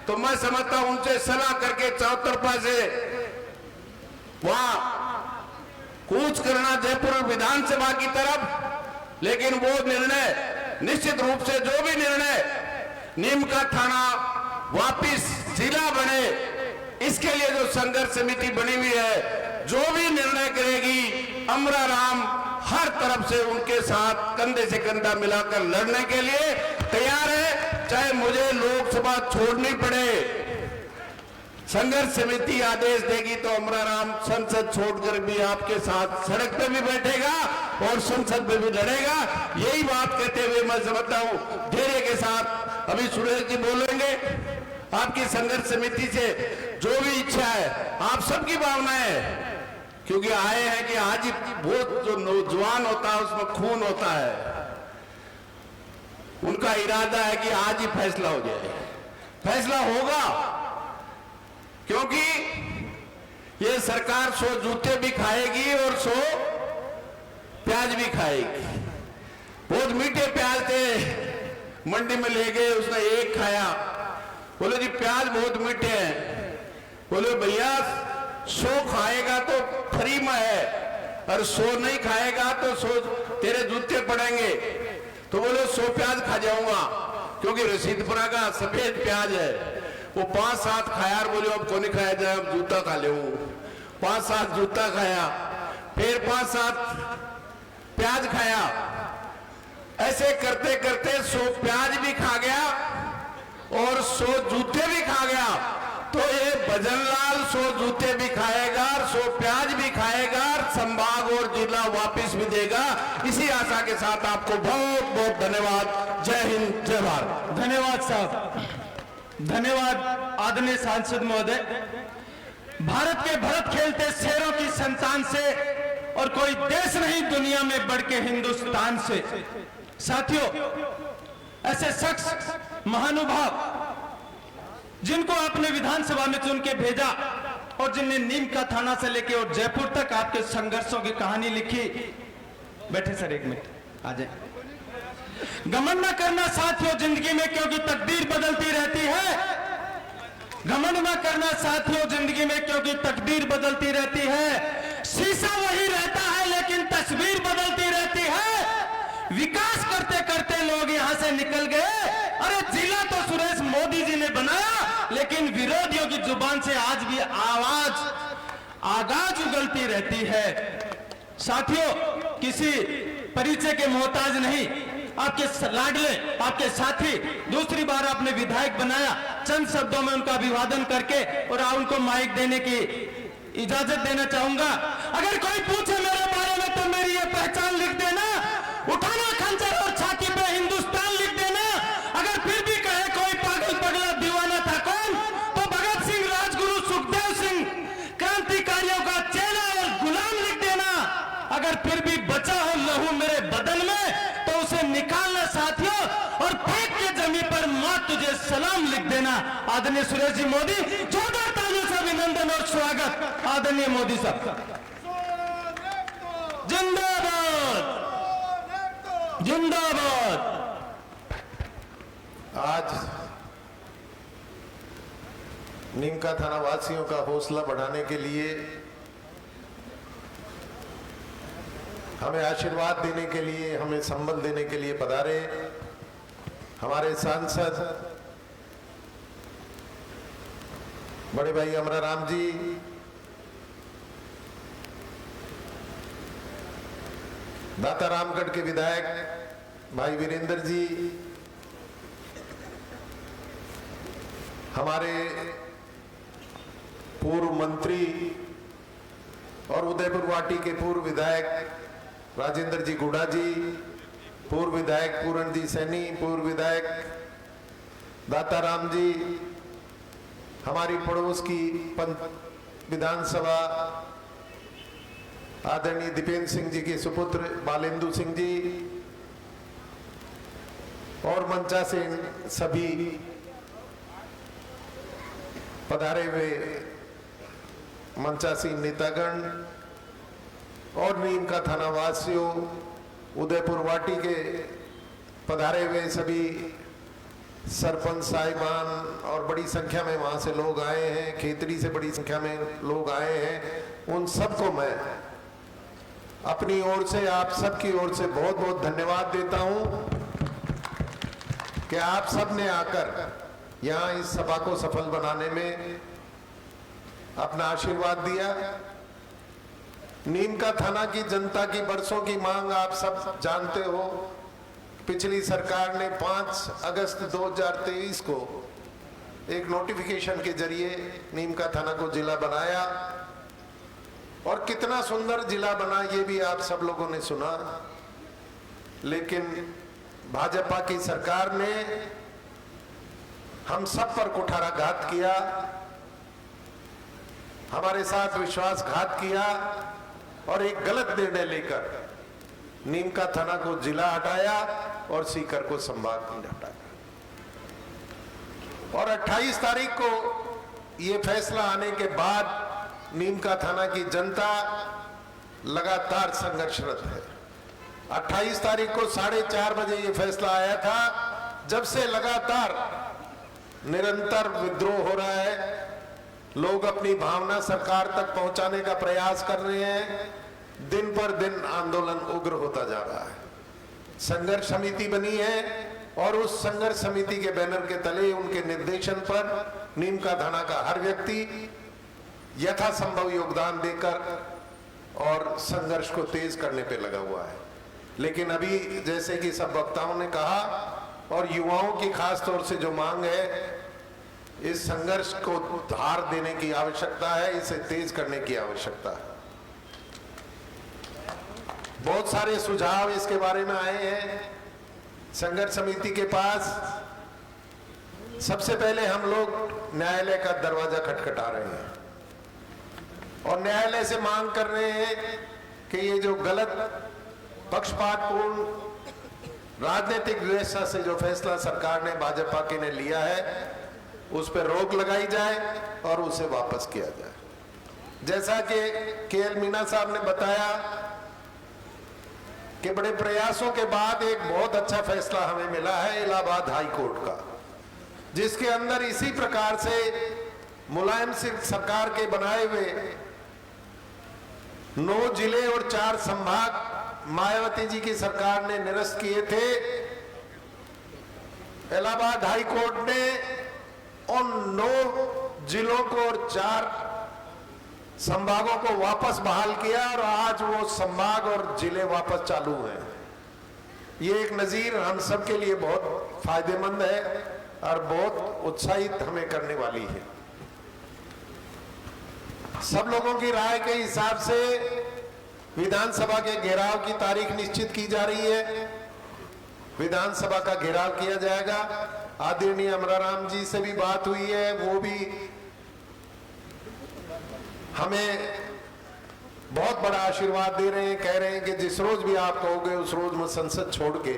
तो मैं समझता हूं उनसे सलाह करके चौतरफा से वहां कूच करना जयपुर विधानसभा की तरफ। लेकिन वो निर्णय निश्चित रूप से, जो भी निर्णय नीम का थाना वापिस जिला बने, इसके लिए जो संघर्ष समिति बनी हुई है, जो भी निर्णय करेगी, अमराराम हर तरफ से उनके साथ कंधे से कंधा मिलाकर लड़ने के लिए तैयार है। चाहे मुझे लोकसभा छोड़नी पड़े, संघर्ष समिति आदेश देगी तो अमराराम संसद छोड़कर भी आपके साथ सड़क पे भी बैठेगा और संसद में भी लड़ेगा। यही बात कहते हुए मैं समझता हूं धैर्य के साथ अभी सुरेश जी बोलेंगे। आपकी संघर्ष समिति से जो भी इच्छा है, आप सबकी भावना है, क्योंकि आए हैं कि आज ही बहुत जो नौजवान होता है उसमें खून होता है। उनका इरादा है कि आज ही फैसला हो जाए। फैसला होगा, क्योंकि ये सरकार 100 जूते भी खाएगी और 100 प्याज भी खाएगी। बहुत मीठे प्याज थे, मंडी में ले गए, उसने एक खाया, बोले जी प्याज बहुत मीठे हैं। बोले भैया 100 खाएगा तो फ्री में है, और 100 नहीं खाएगा तो 100 तेरे जूते पड़ेंगे। तो बोले 100 प्याज खा जाऊंगा, क्योंकि रसीदपुरा का सफेद प्याज है। वो 5-7 खाया और बोले अब कौन नहीं खाया जाए, अब जूता खा ले। 5-7 जूता खाया, फिर 5-7 प्याज खाया। ऐसे करते करते 100 प्याज भी खा गया और 100 जूते भी खा गया। तो ये भजनलाल 100 जूते भी खाएगा और 100 प्याज भी खाएगा और संभाग और जिला वापिस भी देगा। इसी आशा के साथ आपको बहुत बहुत धन्यवाद। जय हिंद, जय भारत। धन्यवाद साहब, धन्यवाद आदरणीय सांसद महोदय। भारत के भरत खेलते शेरों की संतान से और कोई देश नहीं दुनिया में बढ़ के हिंदुस्तान से। साथियों, ऐसे शख्स, महानुभाव, जिनको आपने विधानसभा में चुन के भेजा और जिनने नीम का थाना से लेके और जयपुर तक आपके संघर्षों की कहानी लिखी। बैठे सर, एक मिनट आ जाए। घमंड न करना साथियों जिंदगी में, क्योंकि तकदीर बदलती रहती है। घमंड न करना साथियों जिंदगी में, क्योंकि तकदीर बदलती रहती है। शीशा वही रहता है लेकिन तस्वीर बदलती रहती है। विकास करते करते लोग यहां से निकल गए। अरे जिला तो सुरेश मोदी जी ने बनाया, लेकिन विरोधियों की जुबान से आज भी आगाज उगलती रहती है। साथियों, किसी परिचय के मोहताज नहीं, आपके लाडले, आपके साथी, दूसरी बार आपने विधायक बनाया। चंद शब्दों में उनका अभिवादन करके और उनको माइक देने की इजाजत देना चाहूंगा। अगर कोई पूछे मेरे बारे में तो मेरी ये पहचान लिख देना, उठाना खंजर और छाती पे हिंदुस्तान लिख देना। अगर फिर भी कहे कोई पागल पगला दीवाना था कौन, तो भगत सिंह, राजगुरु, सुखदेव सिंह, क्रांतिकारियों का चेला और गुलाम लिख देना। अगर फिर भी बचा हो लहू मेरे बदन में तो उसे निकालना साथियों, और फेंक के जमीन पर मां तुझे सलाम लिख देना। आदरणीय सुरेश जी मोदी, जोरदार तालियों से अभिनंदन और स्वागत। आदरणीय मोदी साहब, जिंदाबाद, जिंदाबाद। आज नीम का थाना वासियों का हौसला बढ़ाने के लिए, हमें आशीर्वाद देने के लिए, हमें संबल देने के लिए पधारे हमारे सांसद बड़े भाई अमराराम जी, दाता रामगढ़ के विधायक भाई वीरेंद्र जी, हमारे पूर्व मंत्री और उदयपुर वाटी के पूर्व विधायक राजेंद्र जी गुड़ा जी, पूर्व विधायक पूरण जी सैनी, पूर्व विधायक दाताराम जी, हमारी पड़ोस की विधानसभा आदरणीय दीपेंद्र सिंह जी के सुपुत्र बालेंदु सिंह जी, और मंचा से सभी पधारे हुए मंचासी नेतागण और नीम का थाना वासियों, उदयपुर वाटी के पधारे हुए सभी सरपंच साहिबान और बड़ी संख्या में वहां से लोग आए हैं, खेतड़ी से बड़ी संख्या में लोग आए हैं, उन सबको मैं अपनी ओर से, आप सबकी ओर से बहुत बहुत धन्यवाद देता हूं कि आप सब ने आकर यहाँ इस सभा को सफल बनाने में अपना आशीर्वाद दिया। नीम का थाना की जनता की बरसों की मांग आप सब जानते हो। पिछली सरकार ने 5 अगस्त 2023 को एक नोटिफिकेशन के जरिए नीम का थाना को जिला बनाया और कितना सुंदर जिला बना ये भी आप सब लोगों ने सुना। लेकिन भाजपा की सरकार ने हम सब पर कुठाराघात किया, हमारे साथ विश्वासघात किया और एक गलत निर्णय लेकर नीम का थाना को जिला हटाया और सीकर को संभाग हटाया। और 28 तारीख को ये फैसला आने के बाद नीम का थाना की जनता लगातार संघर्षरत है। 28 तारीख को 4:30 बजे ये फैसला आया था, जब से लगातार निरंतर विद्रोह हो रहा है। लोग अपनी भावना सरकार तक पहुंचाने का प्रयास कर रहे हैं। दिन पर दिन आंदोलन उग्र होता जा रहा है। संघर्ष समिति बनी है और उस संघर्ष समिति के बैनर के तले उनके निर्देशन पर नीम का थाना का हर व्यक्ति यथासंभव योगदान देकर और संघर्ष को तेज करने पे लगा हुआ है। लेकिन अभी जैसे कि सब वक्ताओं ने कहा और युवाओं की खास तौर से जो मांग है, इस संघर्ष को धार देने की आवश्यकता है, इसे तेज करने की आवश्यकता है। बहुत सारे सुझाव इसके बारे में आए हैं संघर्ष समिति के पास। सबसे पहले हम लोग न्यायालय का दरवाजा खटखटा रहे हैं और न्यायालय से मांग कर रहे हैं कि ये जो गलत पक्षपातपूर्ण राजनीतिक दृष्टि से जो फैसला सरकार ने, भाजपा के ने लिया है, उस पर रोक लगाई जाए और उसे वापस किया जाए। जैसा कि KL मीना साहब ने बताया कि बड़े प्रयासों के बाद एक बहुत अच्छा फैसला हमें मिला है इलाहाबाद हाई कोर्ट का, जिसके अंदर इसी प्रकार से मुलायम सिंह सरकार के बनाए हुए 9 जिले और 4 संभाग मायावती जी की सरकार ने निरस्त किए थे। इलाहाबाद हाई कोर्ट ने उन 9 जिलों को और 4 संभागों को वापस बहाल किया और आज वो संभाग और जिले वापस चालू हैं। ये एक नजीर हम सब के लिए बहुत फायदेमंद है और बहुत उत्साहित हमें करने वाली है। सब लोगों की राय के हिसाब से विधानसभा के घेराव की तारीख निश्चित की जा रही है। विधानसभा का घेराव किया जाएगा। आदरणीय अमराराम जी से भी बात हुई है, वो भी हमें बहुत बड़ा आशीर्वाद दे रहे हैं। कह रहे हैं कि जिस रोज भी आप कहोगे उस रोज मैं संसद छोड़ के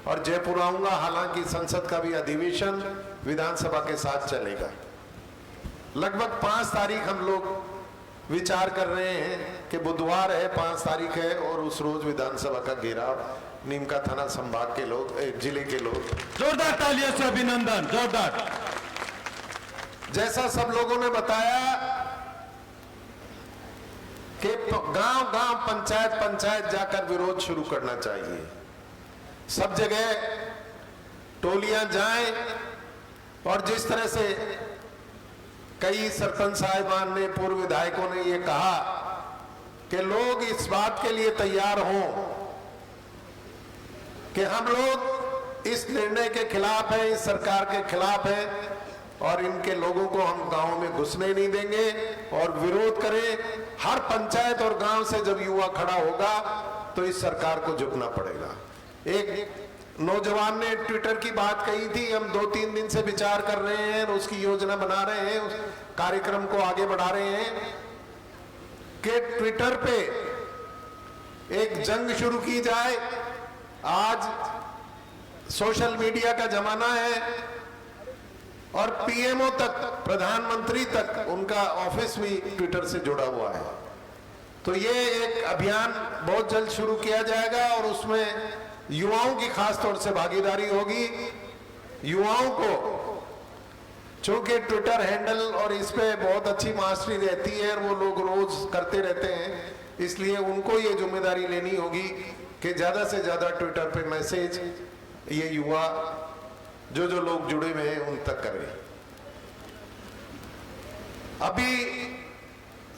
और जयपुर आऊंगा। हालांकि संसद का भी अधिवेशन विधानसभा के साथ चलेगा। लगभग 5 तारीख हम लोग विचार कर रहे हैं कि बुधवार है, 5 तारीख है और उस रोज विधानसभा का घेराव नीम का थाना संभाग के लोग, जिले के लोग। जोरदार तालियों से अभिनंदन, जोरदार। जैसा सब लोगों ने बताया कि गांव-गांव, पंचायत जाकर विरोध शुरू करना चाहिए। सब जगह टोलियां जाएं और जिस तरह से कई सरपंच साहिबान ने, पूर्व विधायकों ने ये कहा कि लोग इस बात के लिए तैयार हों कि हम लोग इस निर्णय के खिलाफ हैं, इस सरकार के खिलाफ हैं और इनके लोगों को हम गांव में घुसने नहीं देंगे और विरोध करें। हर पंचायत और गांव से जब युवा खड़ा होगा तो इस सरकार को झुकना पड़ेगा। एक नौजवान ने ट्विटर की बात कही थी, हम 2-3 दिन से विचार कर रहे हैं, उसकी योजना बना रहे हैं, उस कार्यक्रम को आगे बढ़ा रहे हैं कि ट्विटर पे एक जंग शुरू की जाए। आज सोशल मीडिया का जमाना है और पीएमओ तक, प्रधानमंत्री तक, उनका ऑफिस भी ट्विटर से जुड़ा हुआ है। तो ये एक अभियान बहुत जल्द शुरू किया जाएगा और उसमें युवाओं की खास तौर से भागीदारी होगी युवाओं को, चूंकि ट्विटर हैंडल और इस पे बहुत अच्छी मास्टरी रहती है और वो लोग रोज करते रहते हैं, इसलिए उनको ये जिम्मेदारी लेनी होगी कि ज्यादा से ज्यादा ट्विटर पे मैसेज ये युवा जो लोग जुड़े हुए हैं उन तक करें। अभी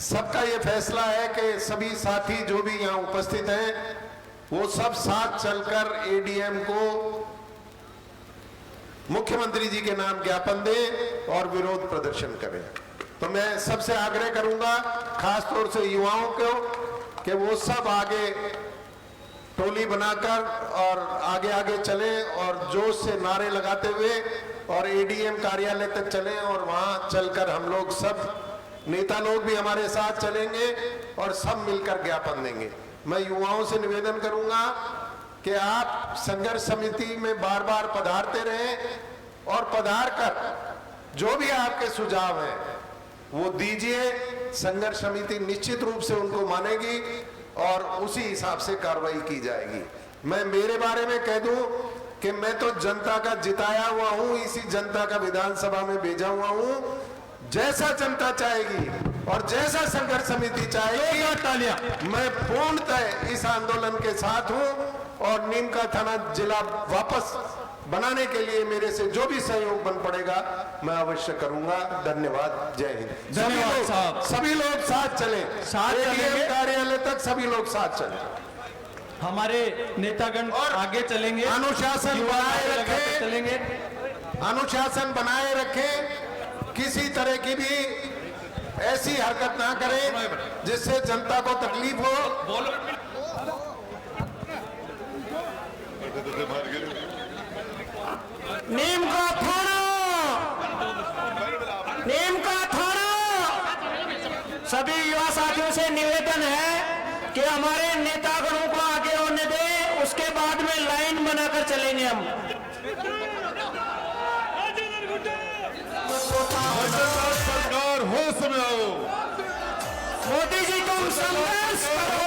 सबका ये फैसला है कि सभी साथी जो भी यहाँ उपस्थित हैं वो सब साथ चलकर एडीएम को मुख्यमंत्री जी के नाम ज्ञापन दें और विरोध प्रदर्शन करें। तो मैं सबसे आग्रह करूंगा, खास तौर से युवाओं को, कि वो सब आगे टोली बनाकर और आगे आगे चले और जोश से नारे लगाते हुए और एडीएम कार्यालय तक चलें और वहां चलकर हम लोग सब नेता लोग भी हमारे साथ चलेंगे और सब मिलकर ज्ञापन देंगे। मैं युवाओं से निवेदन करूंगा कि आप संघर्ष समिति में बार बार पधारते रहें और पधार कर जो भी आपके सुझाव हैं वो दीजिए। संघर्ष समिति निश्चित रूप से उनको मानेगी और उसी हिसाब से कार्रवाई की जाएगी। मैं मेरे बारे में कह दूं कि मैं तो जनता का जिताया हुआ हूं, इसी जनता का विधानसभा में भेजा हुआ हूं। जैसा जनता चाहेगी और जैसा संघर्ष समिति चाहेगी, मैं पूर्णतः इस आंदोलन के साथ हूं और नीम का थाना जिला वापस बनाने के लिए मेरे से जो भी सहयोग बन पड़ेगा मैं अवश्य करूंगा। धन्यवाद। जय हिंद। धन्यवाद साहब। सभी लोग साथ चलें, एडीएम कार्यालय तक सभी लोग साथ चलें। हमारे नेतागण और आगे चलेंगे, अनुशासन बनाए रखें, चलेंगे, अनुशासन बनाए रखें, किसी तरह की भी ऐसी हरकत ना करें जिससे जनता को तकलीफ हो। नीम का थाना, नीम का थाना, सभी युवा साथियों से निवेदन है कि हमारे नेतागणों को आगे होने दें, उसके बाद में लाइन बनाकर चलेंगे हम। सरकार होश में आओ। मोदी जी तुम संघर्ष करो।